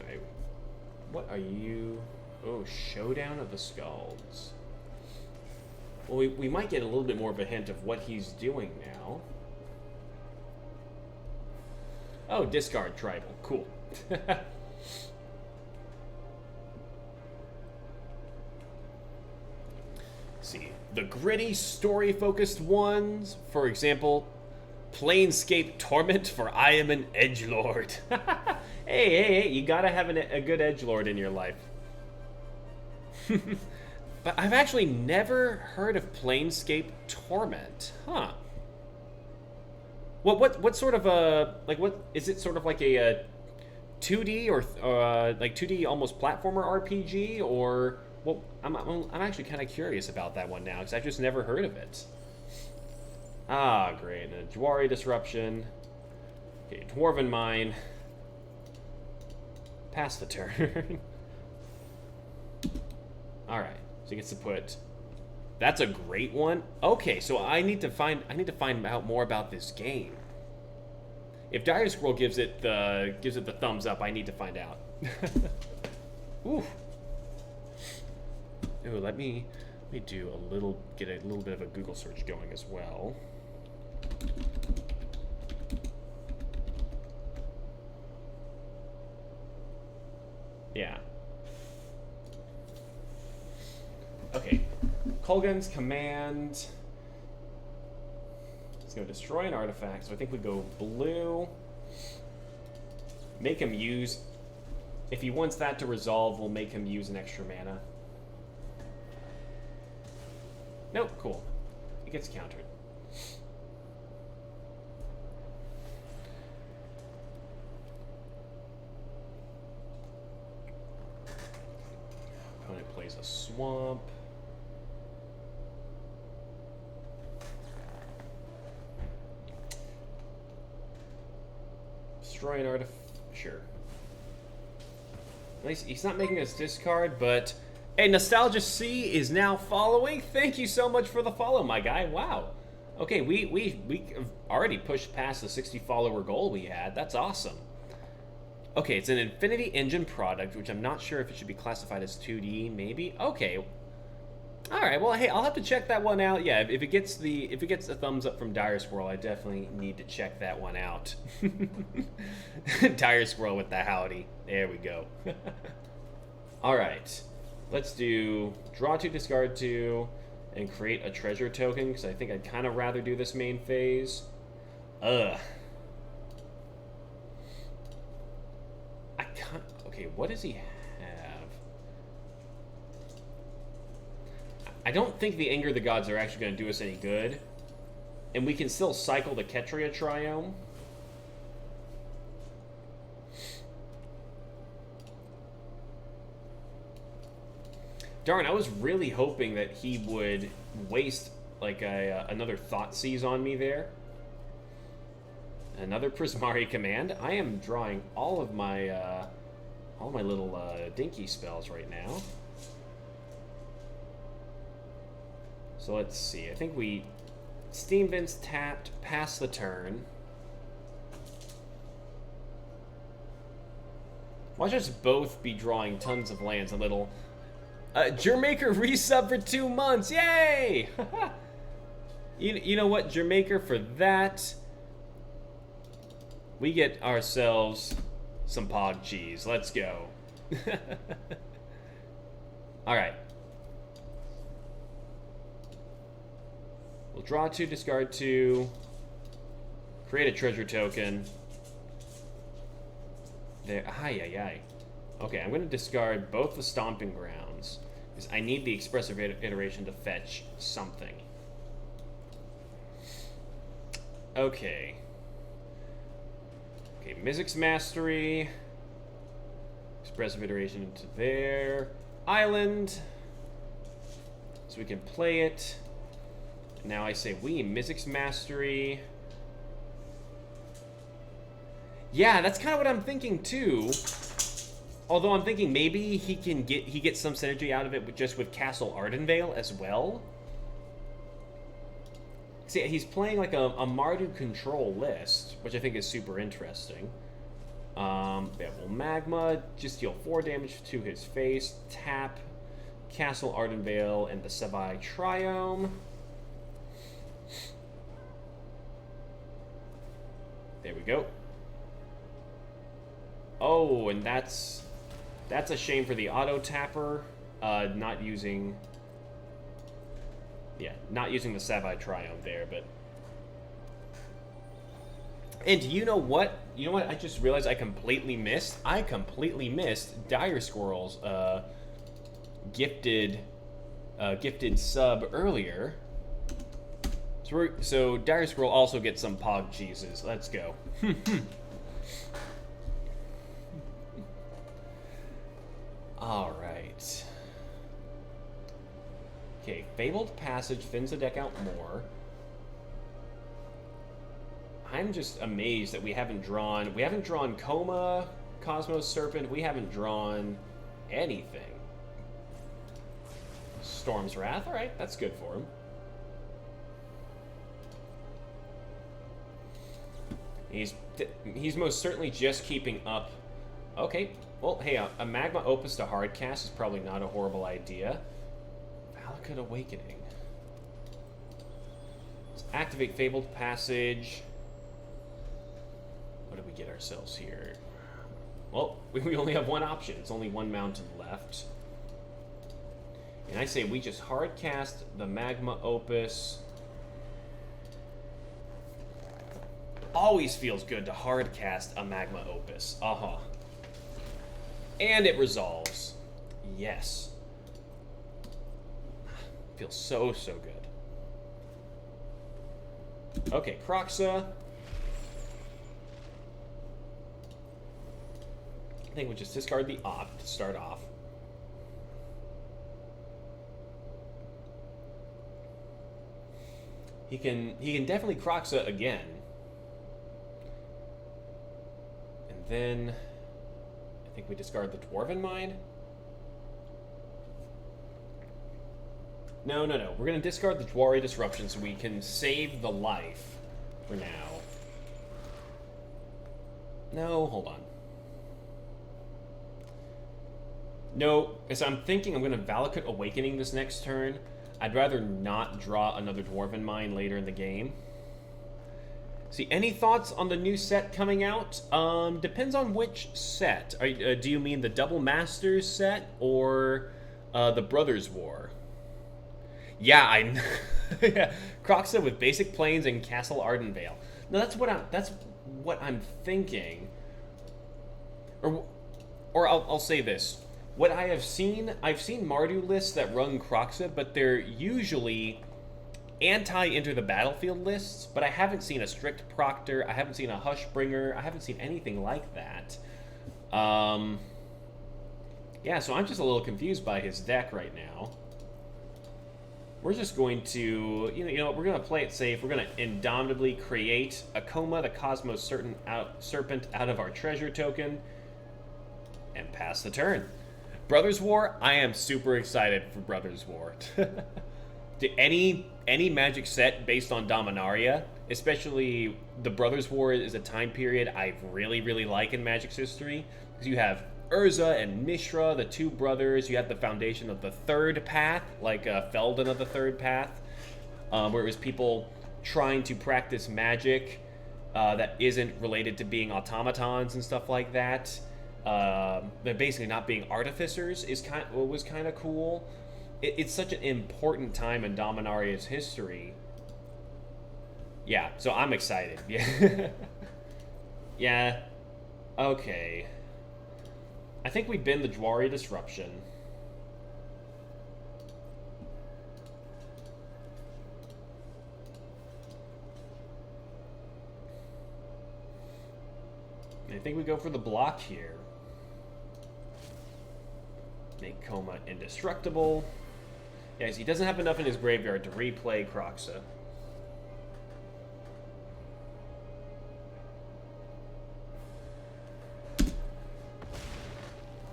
Alright. What are you? Oh, Showdown of the Skalds. Well, we might get a little bit more of a hint of what he's doing now. Oh, discard Tribal. Cool. See, the gritty, story-focused ones, for example, Planescape Torment for I am an edgelord. Hey, you gotta have a good edgelord in your life. But I've actually never heard of Planescape Torment. Huh. What sort of a, like, what, is it sort of like a 2D or like 2D almost platformer RPG, or... Well, I'm actually kind of curious about that one now, because I've just never heard of it. Ah, great. And a Jwari Disruption. Okay, Dwarven Mine. Pass the turn. All right, so he gets to put. That's a great one. Okay, so I need to find out more about this game. If Dire Scroll gives it the thumbs up, I need to find out. Ooh. Ooh, let me get a little bit of a Google search going as well. Yeah. Okay. Kolgan's command. Let's go destroy an artifact. So I think we go blue. Make him use. If he wants that to resolve, we'll make him use an extra mana. Nope, cool. It gets countered. Opponent plays a swamp. Destroy an artifact. Sure. At least he's not making us discard, but hey, Nostalgia C is now following. Thank you so much for the follow, my guy. Wow. Okay, we have already pushed past the 60 follower goal we had. That's awesome. Okay, it's an Infinity Engine product, which I'm not sure if it should be classified as 2D. Maybe. Okay. All right. Well, hey, I'll have to check that one out. Yeah, if it gets a thumbs up from Dire Squirrel, I definitely need to check that one out. Dire Squirrel with the howdy. There we go. All right. Let's do draw 2, discard 2, and create a treasure token, because I think I'd kind of rather do this main phase. Ugh. I can't. Okay, what does he have? I don't think the Anger of the Gods are actually going to do us any good. And we can still cycle the Ketria Triome. Darn, I was really hoping that he would waste like another Thoughtseize on me there. Another Prismari command. I am drawing all of my little dinky spells right now. So let's see. I think we Steam Vents tapped, pass the turn. Watch us both be drawing tons of lands. A little. Jermaker resub for 2 months. Yay! you know what, Jermaker, for that, we get ourselves some Pog cheese. Let's go. All right. We'll draw 2, discard 2, create a treasure token. There. Ay. Okay, I'm going to discard both the Stomping Grounds, because I need the Expressive Iteration to fetch something. Okay. Okay, Mizzix Mastery. Expressive Iteration into there. Island. So we can play it. Now I say we, Mizzix Mastery. Yeah, that's kind of what I'm thinking too. Although I'm thinking maybe he gets some synergy out of it with Castle Ardenvale as well. See, he's playing like a Mardu control list, which I think is super interesting. Yeah, well, Magma, just deal 4 damage to his face. Tap Castle Ardenvale and the Savai Triome. There we go. Oh, and that's a shame for the auto tapper, not using the Savai Triome there, but. And you know what? You know what? I just realized I completely missed. Dire Squirrel's gifted sub earlier. So Dire Squirrel also gets some Pog cheeses. Let's go. All right. Okay, Fabled Passage thins the deck out more. I'm just amazed that we haven't drawn Koma, Cosmos Serpent. We haven't drawn anything. Storm's Wrath. All right, that's good for him. He's most certainly just keeping up. Okay, well, hey, a Magma Opus to hardcast is probably not a horrible idea. Valakut Awakening. Let's activate Fabled Passage. What do we get ourselves here? Well, we only have one option. It's only one mountain left. And I say we just hardcast the Magma Opus. Always feels good to hardcast a Magma Opus. Uh-huh. And it resolves. Yes. Feels so, so good. Okay, Kroxa. I think we'll just discard the Opt to start off. He can definitely Kroxa again. And then I think we discard the Dwarven Mine. No. We're going to discard the Dwari Disruption so we can save the life for now. No, hold on. No, as I'm thinking I'm going to Valakut Awakening this next turn. I'd rather not draw another Dwarven Mine later in the game. See, any thoughts on the new set coming out? Depends on which set. Do you mean the Double Masters set or the Brothers War? Yeah, yeah, Kroxa with basic planes and Castle Ardenvale. No, that's what I'm thinking. Or I'll say this. What I have seen, I've seen Mardu lists that run Kroxa, but they're usually anti-enter the battlefield lists, but I haven't seen a strict Proctor, I haven't seen a Hushbringer, I haven't seen anything like that. Yeah, so I'm just a little confused by his deck right now. We're just going to, you know, we're going to play it safe. We're going to indomitably create a Koma, the Cosmos Serpent, out of our treasure token, and pass the turn. Brothers War, I am super excited for Brothers War. Any Magic set based on Dominaria, especially the Brothers War, is a time period I really, really like in Magic's history. Because you have Urza and Mishra, the two brothers. You have the foundation of the Third Path, like Felden of the Third Path, where it was people trying to practice magic that isn't related to being automatons and stuff like that. They're basically not being artificers was kind of cool. It's such an important time in Dominaria's history. Yeah, so I'm excited. Yeah. Yeah. Okay. I think we bin the Dwari Disruption. I think we go for the block here. Make Koma indestructible. Yeah, he doesn't have enough in his graveyard to replay Kroxa.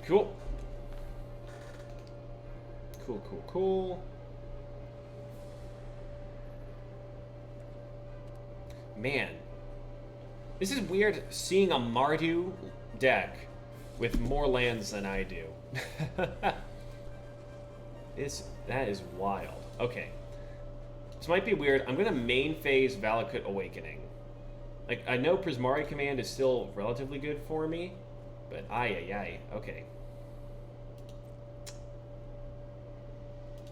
Cool. Cool. Man. This is weird seeing a Mardu deck with more lands than I do. That is wild. Okay. This might be weird. I'm going to main phase Valakut Awakening. Like, I know Prismari Command is still relatively good for me, but aye. Okay.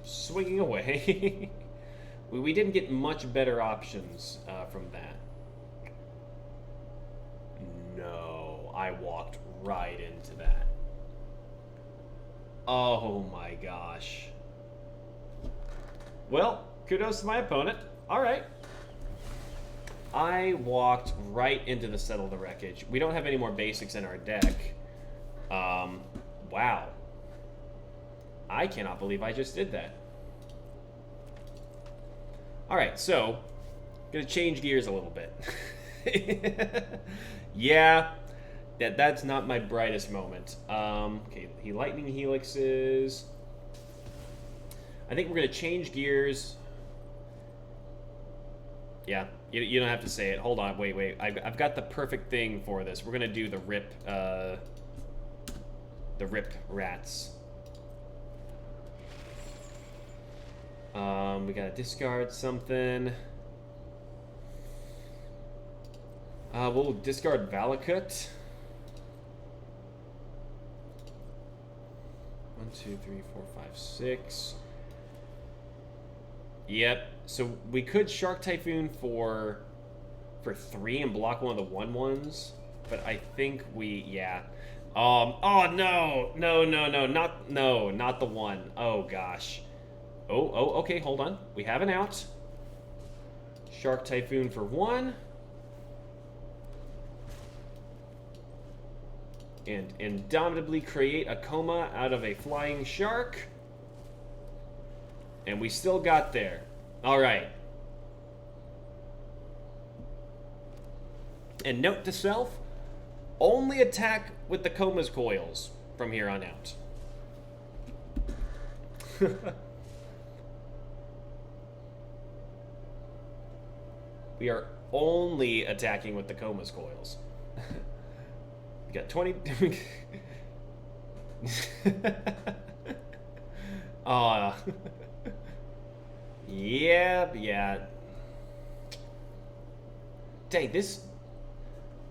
Swinging away. we didn't get much better options from that. No, I walked right into that. Oh my gosh. Well, kudos to my opponent. Alright. I walked right into the Settle the Wreckage. We don't have any more basics in our deck. Wow. I cannot believe I just did that. Alright, so, gonna change gears a little bit. Yeah, that's not my brightest moment. Okay, he Lightning Helixes. I think we're going to change gears. Yeah, you don't have to say it. Hold on, wait. I've got the perfect thing for this. We're going to do the rip rats. We got to discard something. We'll discard Valakut. 1, 2, 3, 4, 5, 6. Yep. So we could Shark Typhoon for 3 and block one of the 1/1s, but I think yeah. Oh no, not the one. Oh gosh. Oh, okay, hold on. We have an out. Shark Typhoon for 1. And indomitably create a coma out of a flying shark. And we still got there. Alright. And note to self, only attack with the coma's coils from here on out. We are only attacking with the coma's coils. We got 20. Yeah. Dang, this.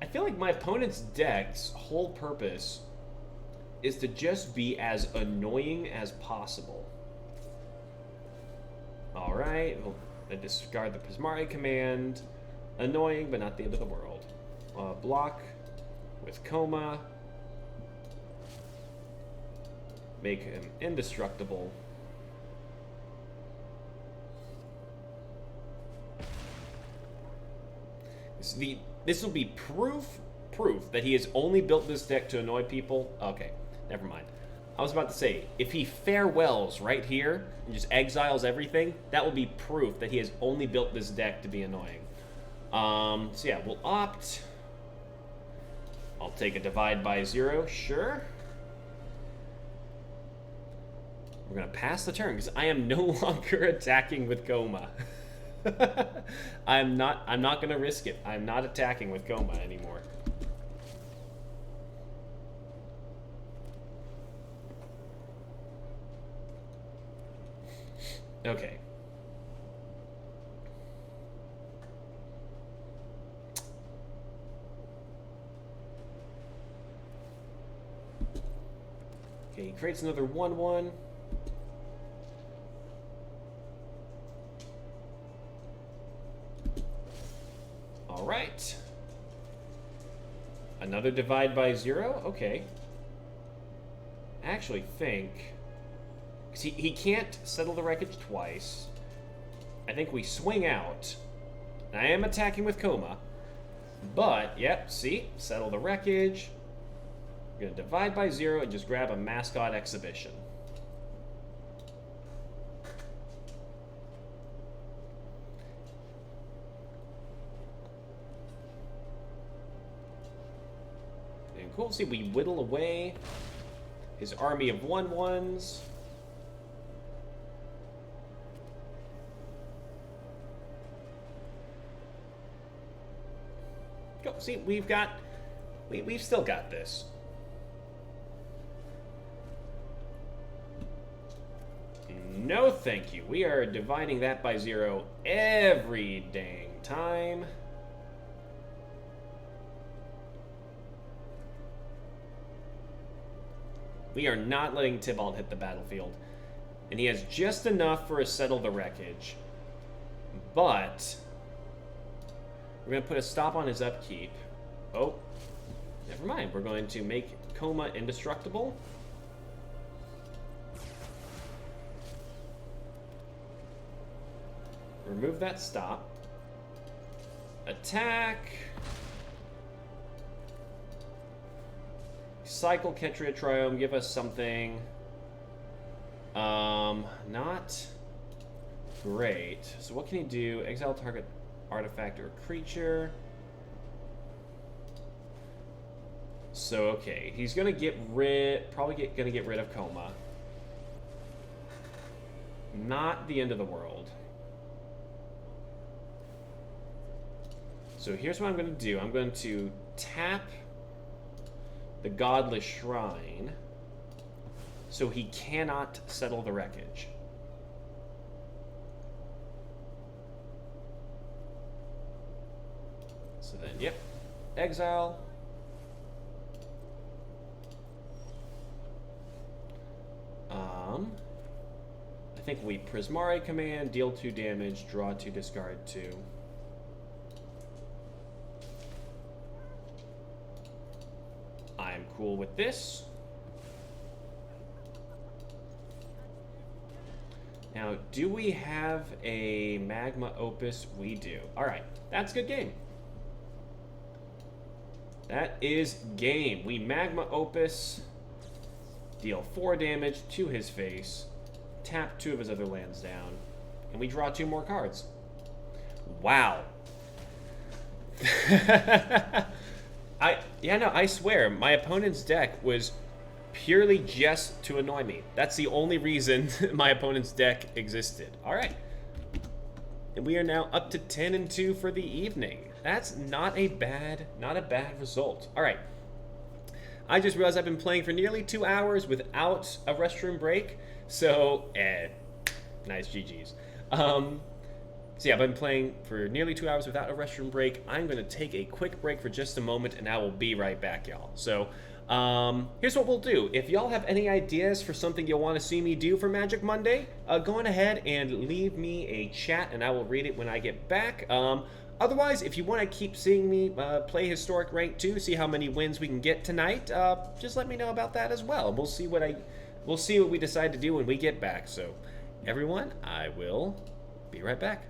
I feel like my opponent's deck's whole purpose is to just be as annoying as possible. Alright, we'll discard the Prismari command. Annoying, but not the end of the world. Block with Coma. Make him indestructible. This will be proof that he has only built this deck to annoy people. Okay, never mind. I was about to say, if he farewells right here and just exiles everything, that will be proof that he has only built this deck to be annoying. So yeah, we'll opt. I'll take a divide by 0, sure. We're gonna pass the turn because I am no longer attacking with Coma. I'm not gonna risk it. I'm not attacking with Coma anymore. Okay. Okay, he creates another 1/1. All right. Another divide by 0? Okay. I actually think... because he can't settle the wreckage twice. I think we swing out. I am attacking with Coma. But, yep, see? Settle the wreckage. We're going to divide by 0 and just grab a mascot exhibition. And cool, see, we whittle away his army of 1/1s. Go, see, we've still got this. No, thank you. We are dividing that by 0 every dang time. We are not letting Tybalt hit the battlefield. And he has just enough for a settle the wreckage. But we're going to put a stop on his upkeep. Oh, never mind. We're going to make Coma indestructible. Remove that stop. Attack. Cycle Ketria Triome, give us something. Not great. So what can he do? Exile target artifact or creature. So okay, he's gonna get rid, gonna get rid of Coma. Not the end of the world. So here's what I'm going to do. I'm going to tap the Godless Shrine so he cannot settle the wreckage. So then, yep, exile. I think we Prismari command, deal 2 damage, draw 2, discard 2. I'm cool with this. Now, do we have a Magma Opus? We do. Alright, that's a good game. That is game. We Magma Opus, deal 4 damage to his face, tap 2 of his other lands down, and we draw 2 more cards. Wow. I swear, my opponent's deck was purely just to annoy me. That's the only reason my opponent's deck existed. All right. And we are now up to 10-2 for the evening. That's not a bad result. All right. I just realized I've been playing for nearly 2 hours without a restroom break. So, nice GG's. So yeah, I've been playing for nearly 2 hours without a restroom break. I'm going to take a quick break for just a moment, and I will be right back, y'all. So, here's what we'll do. If y'all have any ideas for something you'll want to see me do for Magic Monday, go on ahead and leave me a chat, and I will read it when I get back. Otherwise, if you want to keep seeing me play Historic Rank 2, see how many wins we can get tonight, just let me know about that as well. We'll see what we decide to do when we get back. So, everyone, I will be right back.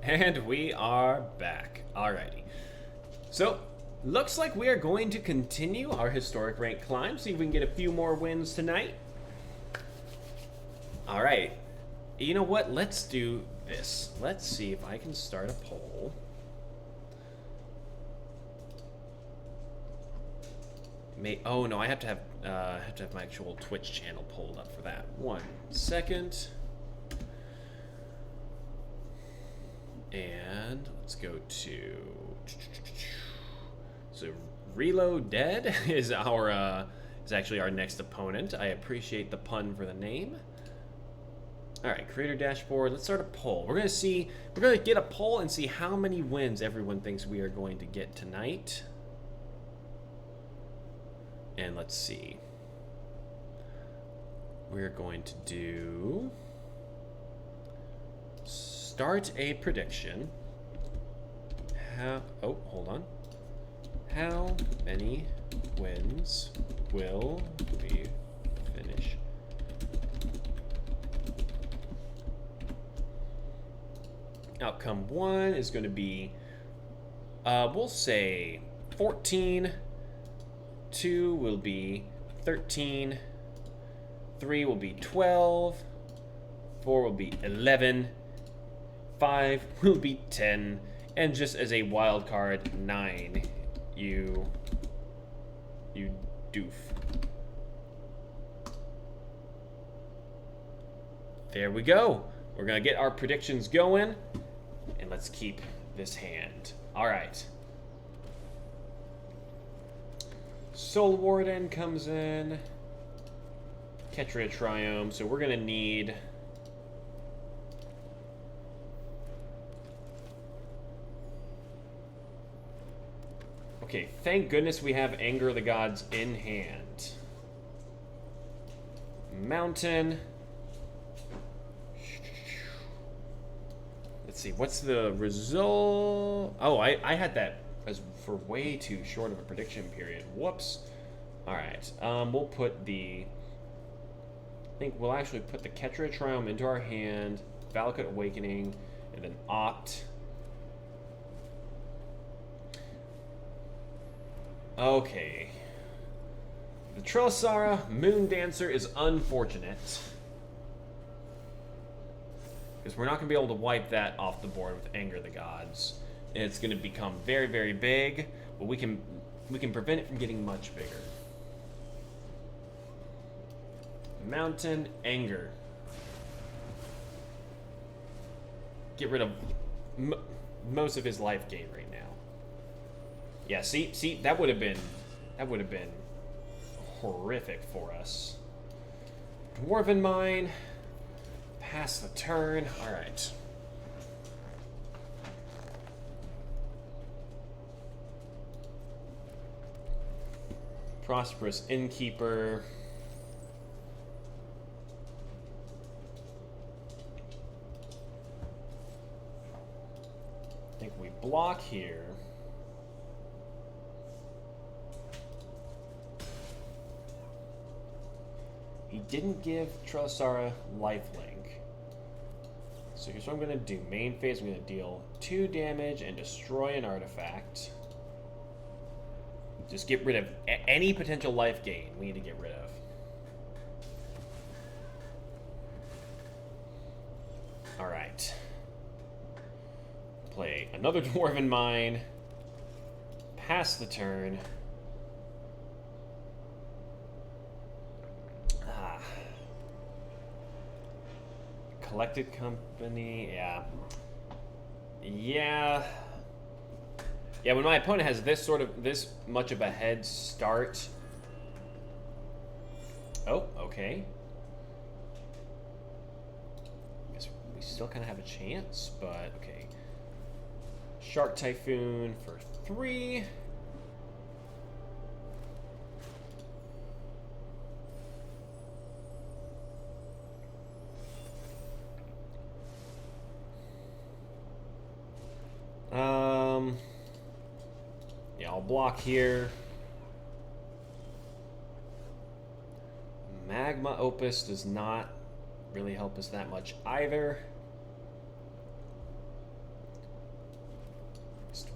And we are back. Alrighty. So, looks like we are going to continue our historic rank climb, see if we can get a few more wins tonight. Alright. You know what? Let's do this. Let's see if I can start a poll. Oh no, I have to have my actual Twitch channel pulled up for that. 1 second. And let's go to... So Reload Dead is actually our next opponent. I appreciate the pun for the name. All right, creator dashboard. Let's start a poll. We're gonna get a poll and see how many wins everyone thinks we are going to get tonight. And let's see. We're going to do start a prediction. Hold on. How many wins will we finish? Outcome 1 is going to be, we'll say 14. 2 will be 13. 3 will be 12. 4 will be 11. 5 will be 10. And just as a wild card, 9. You doof. There we go. We're going to get our predictions going. And let's keep this hand. All right. Soul Warden comes in. Ketria Triome. So we're going to need... Okay, thank goodness we have Anger of the Gods in hand. Mountain. Let's see, what's the result? Oh, I had that as for way too short of a prediction period. Whoops. All right, we'll put the... I think we'll actually put the Ketria Triome into our hand, Valakut Awakening, and then Opt. Okay. The Trilasara Moon Dancer is unfortunate, because we're not going to be able to wipe that off the board with Anger of the Gods. It's going to become very, very big, but we can prevent it from getting much bigger. Mountain Anger. Get rid of most of his life gain right now. Yeah, see, that would have been horrific for us. Dwarven Mine. Pass the turn. All right. Prosperous Innkeeper. I think we block here. He didn't give Trilasara lifelink. So here's what I'm going to do. Main phase, I'm going to deal 2 damage and destroy an artifact. Just get rid of any potential life gain we need to get rid of. Alright. Play another Dwarven Mine. Pass the turn. Collected Company, yeah, when my opponent has this much of a head start. Oh, okay. Guess we still kind of have a chance, but okay. Shark Typhoon for 3. Yeah, I'll block here. Magma Opus does not really help us that much either.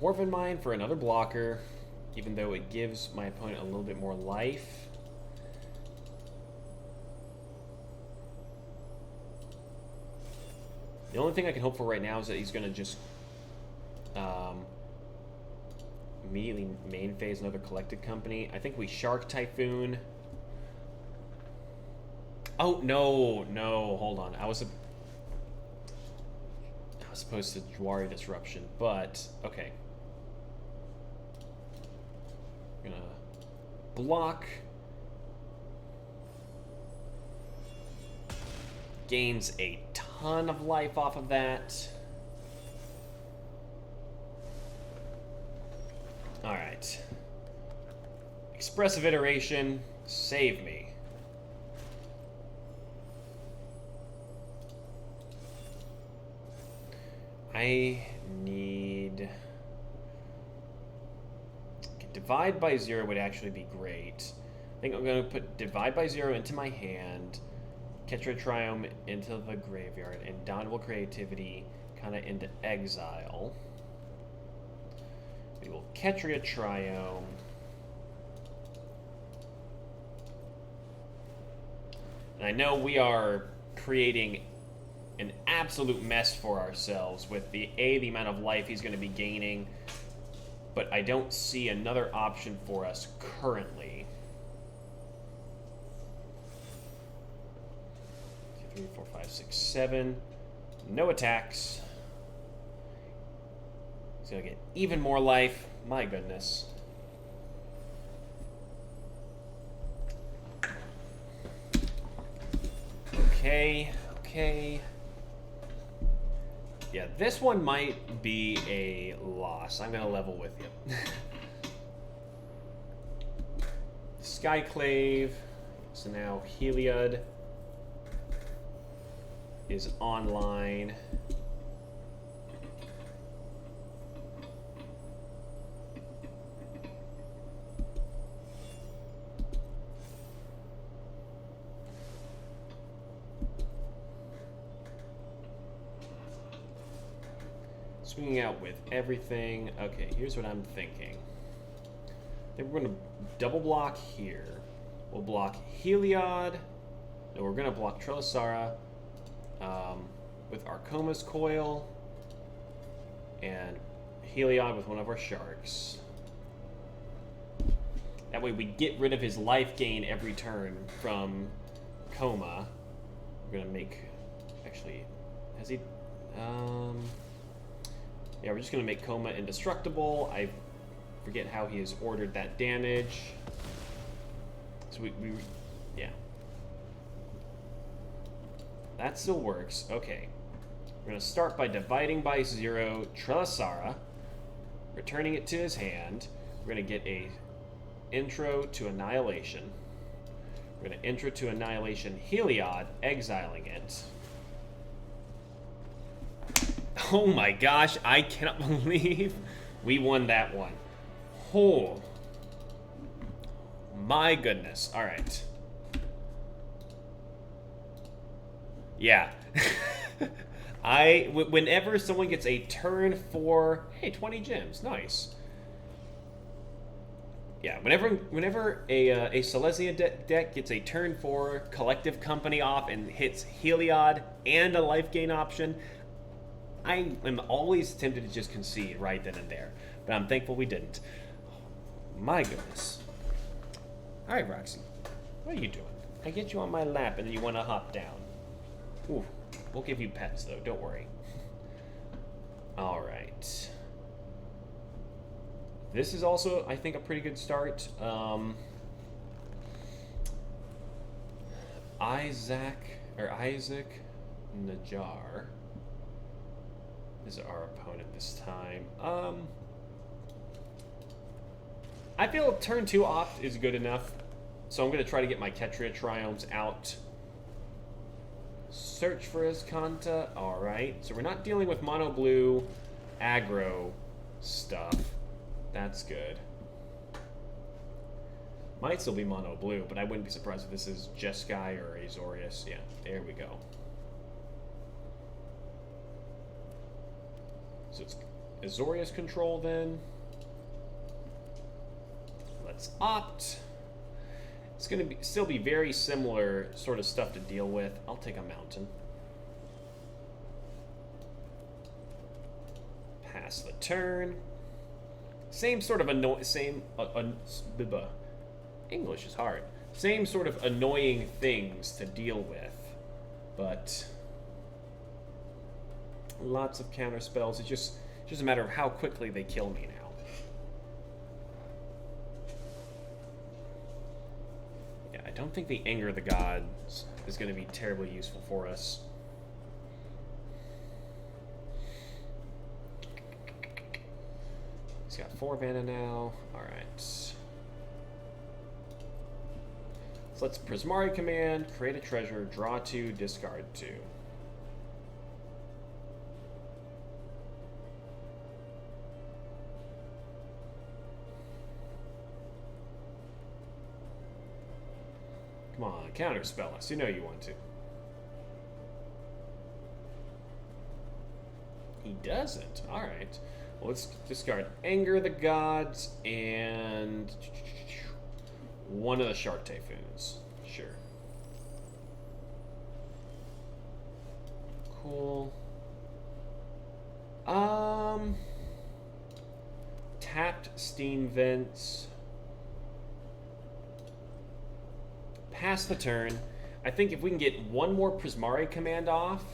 Dwarven Mine for another blocker, even though it gives my opponent a little bit more life. The only thing I can hope for right now is that he's going to just immediately main phase another Collected Company. I think we Shark Typhoon. Oh, no, hold on. as opposed to Dwari Disruption, but okay. I'm gonna block. Gains a ton of life off of that. Alright. Expressive Iteration, save me. I need... Okay, divide by 0 would actually be great. I think I'm going to put divide by 0 into my hand, Ketria Triome into the graveyard, and Indomitable Creativity kind of into exile. We will Ketria Triome. And I know we are creating an absolute mess for ourselves with the amount of life he's going to be gaining, but I don't see another option for us currently. 2, 3, 4, 5, 6, 7. No attacks. He's going to get even more life. My goodness. Okay. Yeah, this one might be a loss. I'm going to level with you. Skyclave. So now Heliod is online. Swinging out with everything. Okay, here's what I'm thinking. I think we're going to double block here. We'll block Heliod. No, we're going to block Trelasara with Arcoma's Coil. And Heliod with one of our Sharks. That way we get rid of his life gain every turn from Koma. We're going to make... Actually, has he... Yeah, we're just going to make Koma indestructible. I forget how he has ordered that damage. So yeah. That still works. Okay. We're going to start by dividing by 0 Trelasara, returning it to his hand. We're going to get a intro to Annihilation. We're going to intro to Annihilation Heliod, exiling it. Oh my gosh, I cannot believe we won that one. Oh. My goodness. All right. Yeah. Whenever someone gets a turn for... Hey, 20 gems. Nice. Yeah, whenever a Silesia deck gets a turn 4 Collective Company off and hits Heliod and a life gain option, I am always tempted to just concede right then and there. But I'm thankful we didn't. My goodness. Alright, Roxy. What are you doing? I get you on my lap and then you want to hop down. Ooh. We'll give you pets, though. Don't worry. Alright. This is also, I think, a pretty good start. Isaac Najjar is our opponent this time. I feel turn 2 opt is good enough, so I'm going to try to get my Ketria Triomes out. Search for Azcanta. Alright, so we're not dealing with mono blue aggro stuff. That's good. Might still be mono blue, but I wouldn't be surprised if this is Jeskai or Azorius. Yeah, there we go. So it's Azorius control then. Let's opt. It's going to still be very similar sort of stuff to deal with. I'll take a mountain. Pass the turn. Same sort of English is hard. Same sort of annoying things to deal with, but lots of counter spells. It's just a matter of how quickly they kill me now. Yeah, I don't think the Anger of the Gods is going to be terribly useful for us. He's got 4 mana now. Alright. So let's Prismari command, create a treasure, draw 2, discard 2. Come on, counterspell us. You know you want to. He doesn't. Alright. Well, let's discard Anger of the Gods and one of the Shark Typhoons. Sure. Cool. Tapped Steam Vents. Pass the turn. I think if we can get one more Prismari command off,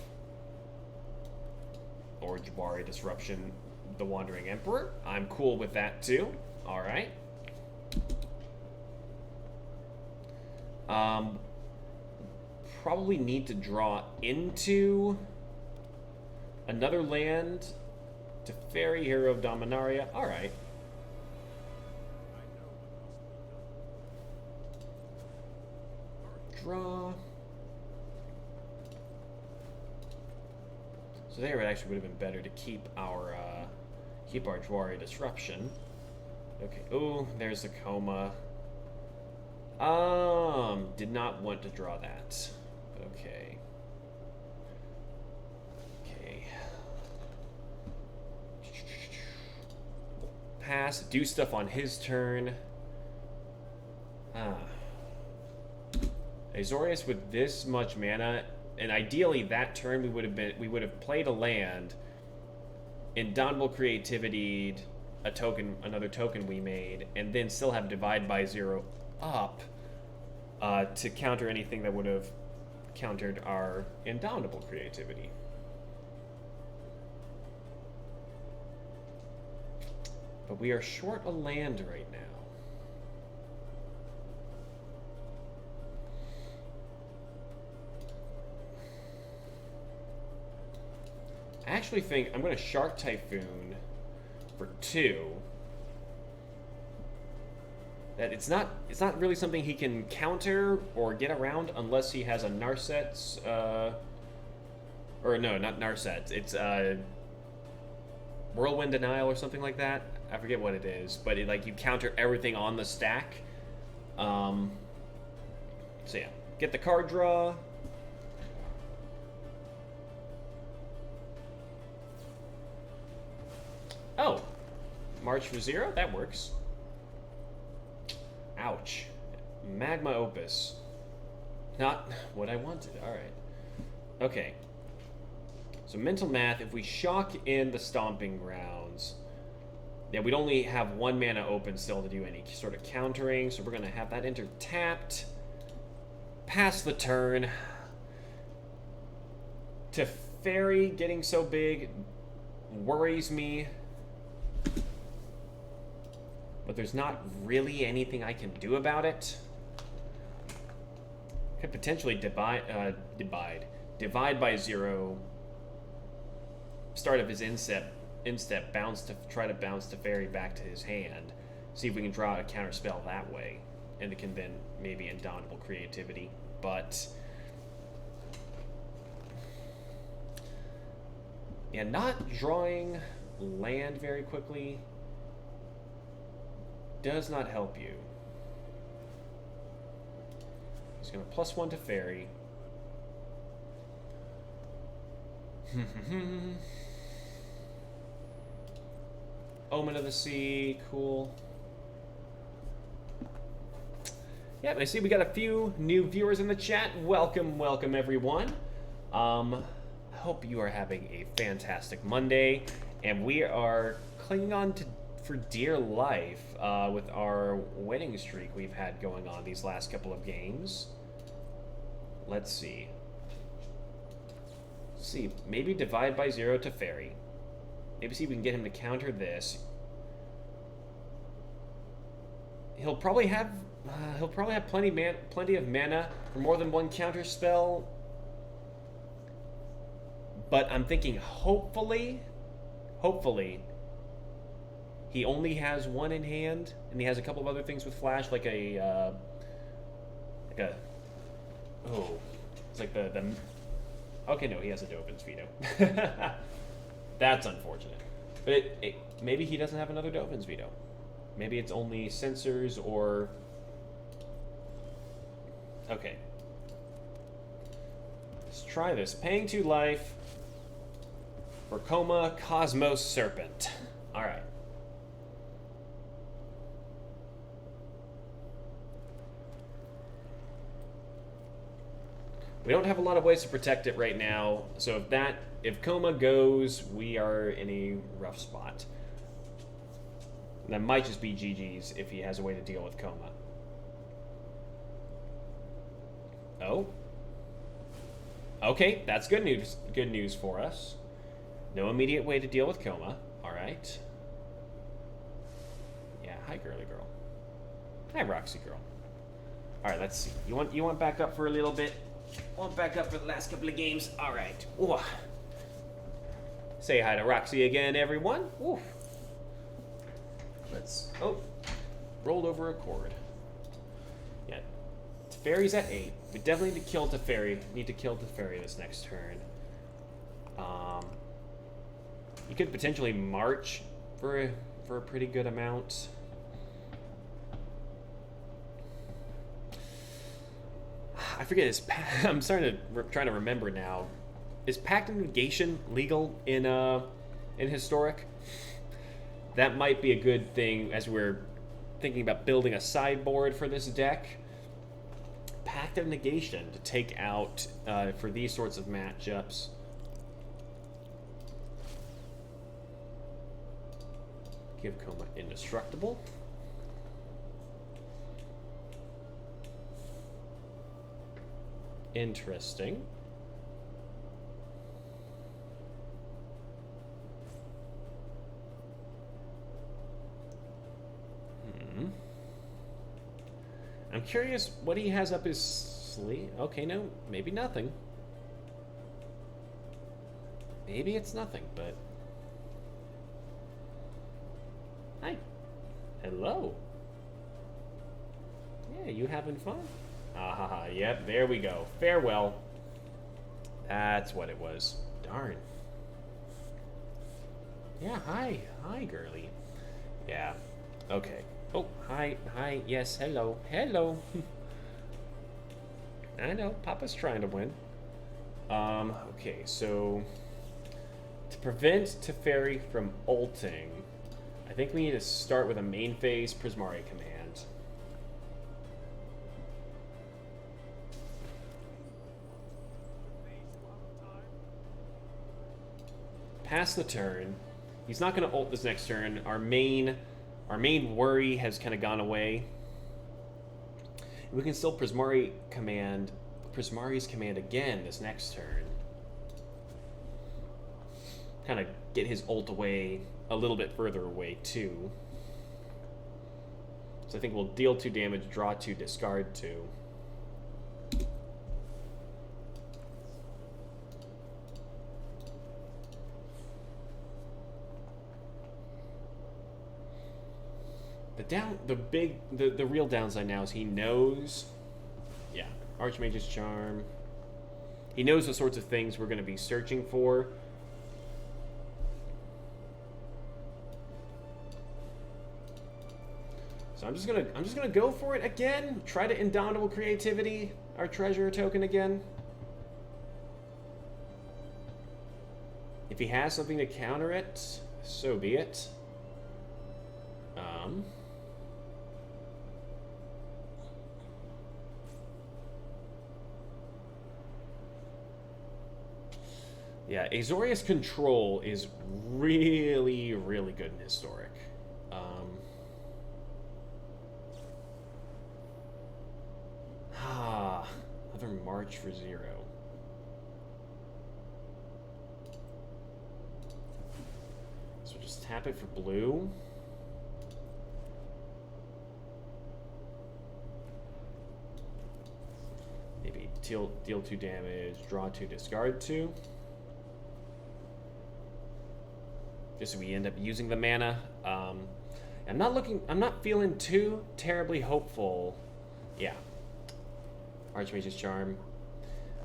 or Jabari Disruption, the Wandering Emperor, I'm cool with that too. Alright. Probably need to draw into another land to Fairy Hero of Dominaria. Alright. Draw. So there, it actually would have been better to keep our Jawari Disruption. Okay. Oh, there's the Coma. Did not want to draw that. But okay. Okay. Pass. Do stuff on his turn. Azorius with this much mana, and ideally that turn we would have played a land, Indomitable Creativity, another token we made, and then still have Divide by 0 up to counter anything that would have countered our Indomitable Creativity. But we are short a land right now. I actually think I'm going to Shark Typhoon for 2. That it's not really something he can counter or get around unless he has a Narset's or no, not Narset's. It's Whirlwind Denial or something like that. I forget what it is, but like you counter everything on the stack. So yeah, get the card draw. Oh, March for 0? That works. Ouch. Magma Opus. Not what I wanted. Alright. Okay. So mental math, if we shock in the Stomping Grounds, yeah, we'd only have 1 mana open still to do any sort of countering, so we're going to have that enter tapped. Pass the turn. Teferi getting so big worries me. But there's not really anything I can do about it. Could potentially divide by 0. Start of his instep, bounce to try to bounce Teferi back to his hand. See if we can draw a counter spell that way, and it can then maybe Indomitable Creativity. But yeah, not drawing land very quickly does not help you. He's going to +1 to Fairy. Omen of the Sea, cool. Yeah, I see we got a few new viewers in the chat. Welcome, welcome everyone. I hope you are having a fantastic Monday, and we are clinging on to for dear life with our winning streak we've had going on these last couple of games. Let's see. Let's see. Maybe divide by 0 to Fairy. Maybe see if we can get him to counter this. He'll probably have plenty of mana for more than one counter spell. But I'm thinking hopefully he only has one in hand, and he has a couple of other things with flash, like a oh, it's like the okay, no, he has a Dovin's Veto. That's unfortunate. But maybe he doesn't have another Dovin's Veto. Maybe it's only sensors or... Okay. Let's try this. Paying 2 life for Koma Cosmos Serpent. Alright. We don't have a lot of ways to protect it right now, so if Koma goes, we are in a rough spot. And that might just be GG's if he has a way to deal with Koma. Oh. Okay, that's good news. Good news for us. No immediate way to deal with Koma. Alright. Yeah, hi girly girl. Hi Roxy girl. Alright, let's see. You want back up for a little bit? Want back up for the last couple of games? Alright. Say hi to Roxy again, everyone. Ooh. Let's... Oh. Rolled over a cord. Yeah. Teferi's at 8. We definitely need to kill Teferi. Need to kill Teferi this next turn. You could potentially march for a pretty good amount. I forget. I'm starting to trying to remember now. Is Pact of Negation legal in Historic? That might be a good thing as we're thinking about building a sideboard for this deck. Pact of Negation to take out for these sorts of matchups. Give Koma Indestructible. Interesting. I'm curious what he has up his sleeve. Okay, no, maybe nothing. Maybe it's nothing, but... Hi. Hello. Yeah, you having fun? Ah, yep, there we go. Farewell. That's what it was. Darn. Yeah, hi. Hi, girly. Yeah. Okay. Oh, hi, yes, hello, hello. I know, Papa's trying to win. Okay, so to prevent Teferi from ulting, I think we need to start with a main phase Prismari command. Pass the turn. He's not going to ult this next turn. Our main worry has kind of gone away. We can still Prismari's command again this next turn. Kind of get his ult away a little bit further away too. So I think we'll deal 2 damage, draw 2, discard 2. The real downside now is he knows, yeah, Archmage's Charm. He knows the sorts of things we're going to be searching for. So I'm just gonna go for it again. Try to Indomitable Creativity our treasure token again. If he has something to counter it, so be it. Yeah, Azorius Control is really, really good in Historic. Another March for 0. Just tap it for blue. Maybe deal 2 damage, draw 2, discard 2. Just so we end up using the mana. I'm not feeling too terribly hopeful. Yeah. Archmage's Charm.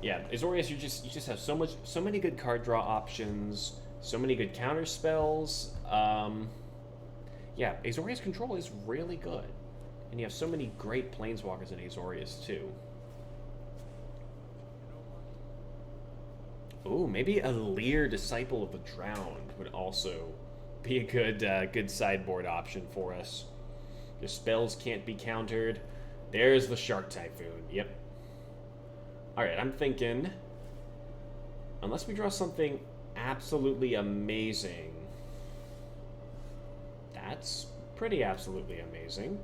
Yeah, Azorius, you just have so many good card draw options, so many good counter spells. Yeah, Azorius control is really good. And you have so many great planeswalkers in Azorius too. Ooh, maybe a Leer, Disciple of the Drowned would also be a good sideboard option for us. Your spells can't be countered. There's the Shark Typhoon. Yep. Alright, I'm thinking, unless we draw something absolutely amazing. That's pretty absolutely amazing.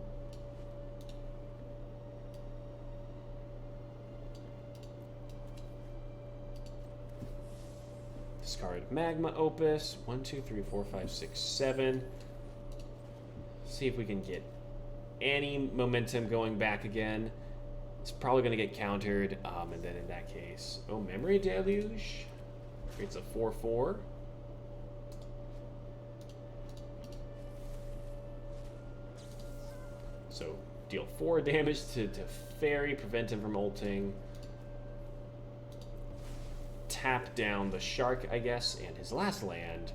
Discard Magma Opus. 1, 2, 3, 4, 5, 6, 7. See if we can get any momentum going back again. It's probably going to get countered, and then in that case... Oh, Memory Deluge. Creates a 4/4. So, deal 4 damage to Fairy, prevent him from ulting. Tap down the Shark, I guess, and his last land.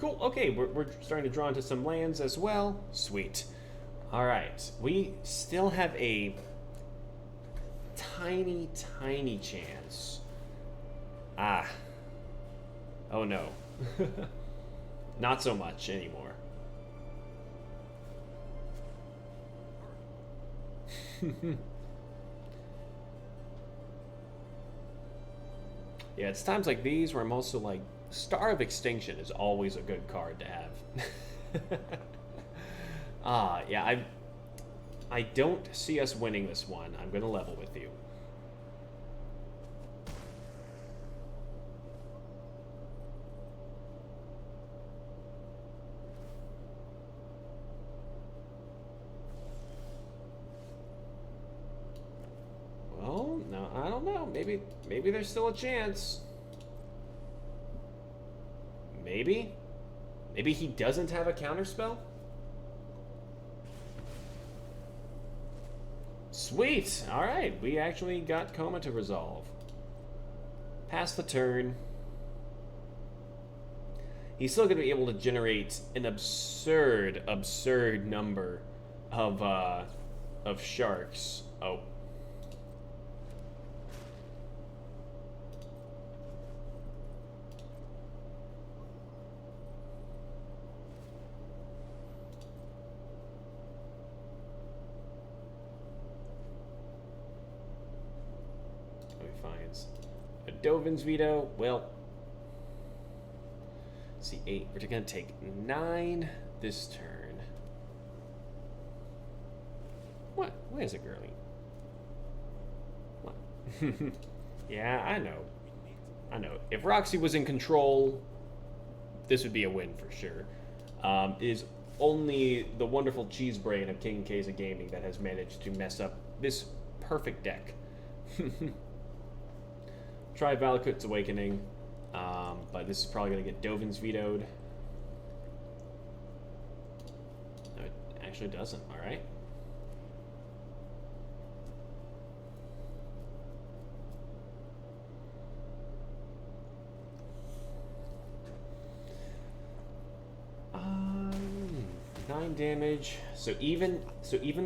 Cool, okay, we're starting to draw into some lands as well. Sweet. Alright, we still have a tiny chance. Ah. Oh no. Not so much anymore. Yeah, it's times like these where I'm also like, Star of Extinction is always a good card to have. Yeah, I don't see us winning this one. I'm gonna level with you. Well, no, I don't know. Maybe there's still a chance. Maybe he doesn't have a counterspell? Sweet! Alright, we actually got Koma to resolve. Pass the turn. He's still going to be able to generate an absurd number of sharks. Oh. Finds a Dovin's Veto. Well, let's see, 8. We're gonna take 9 this turn. What? Where's it, girly? What? Yeah, I know. If Roxy was in control, this would be a win for sure. It is only the wonderful cheese brain of King K's of Gaming that has managed to mess up this perfect deck. Try Valakut's Awakening, but this is probably going to get Dovin's vetoed. No, it actually doesn't, alright. Nine damage. So even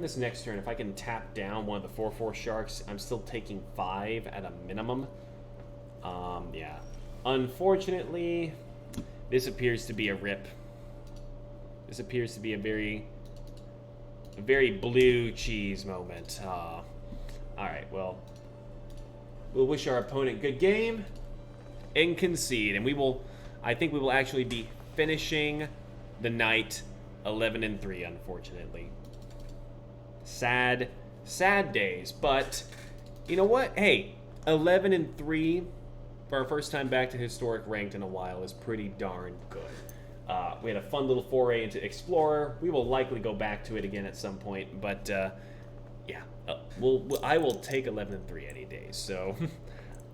this next turn, if I can tap down one of the 4/4 sharks, I'm still taking 5 at a minimum. Yeah. Unfortunately, this appears to be a rip. This appears to be a very blue cheese moment. Alright, well, we'll wish our opponent good game and concede. And I think we will actually be finishing the night 11-3, unfortunately. Sad days, but you know what? Hey, 11-3 for our first time back to historic ranked in a while is pretty darn good. We had a fun little foray into Explorer. We will likely go back to it again at some point, but yeah, I will take 11-3 any day. So,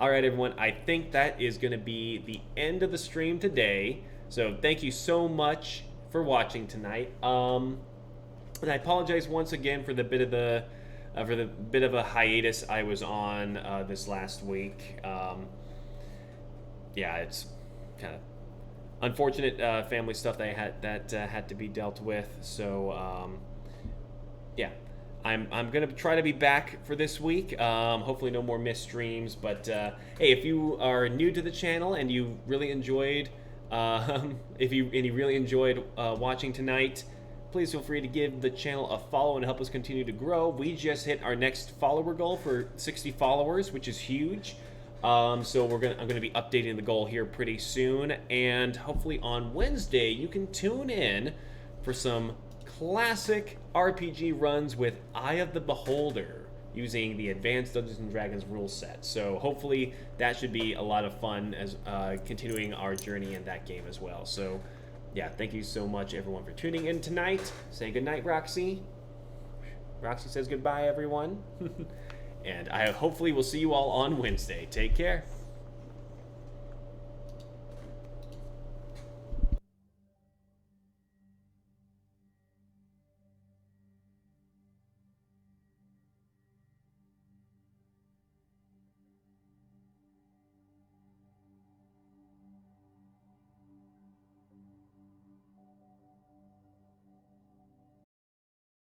all right, everyone. I think that is going to be the end of the stream today. So, thank you so much for watching tonight. And I apologize once again for the bit of a hiatus I was on this last week. Yeah, it's kind of unfortunate family stuff that had to be dealt with. So yeah, I'm gonna try to be back for this week. Hopefully, no more missed streams. But hey, if you are new to the channel and you really enjoyed, if you really enjoyed watching tonight, please feel free to give the channel a follow and help us continue to grow. We just hit our next follower goal for 60 followers, which is huge. So I'm gonna be updating the goal here pretty soon, and hopefully on Wednesday you can tune in for some classic RPG runs with Eye of the Beholder using the Advanced Dungeons and Dragons rule set. So hopefully that should be a lot of fun as continuing our journey in that game as well. So yeah, thank you so much everyone for tuning in tonight. Say goodnight, Roxy. Roxy says goodbye, everyone. And I hopefully will see you all on Wednesday. Take care.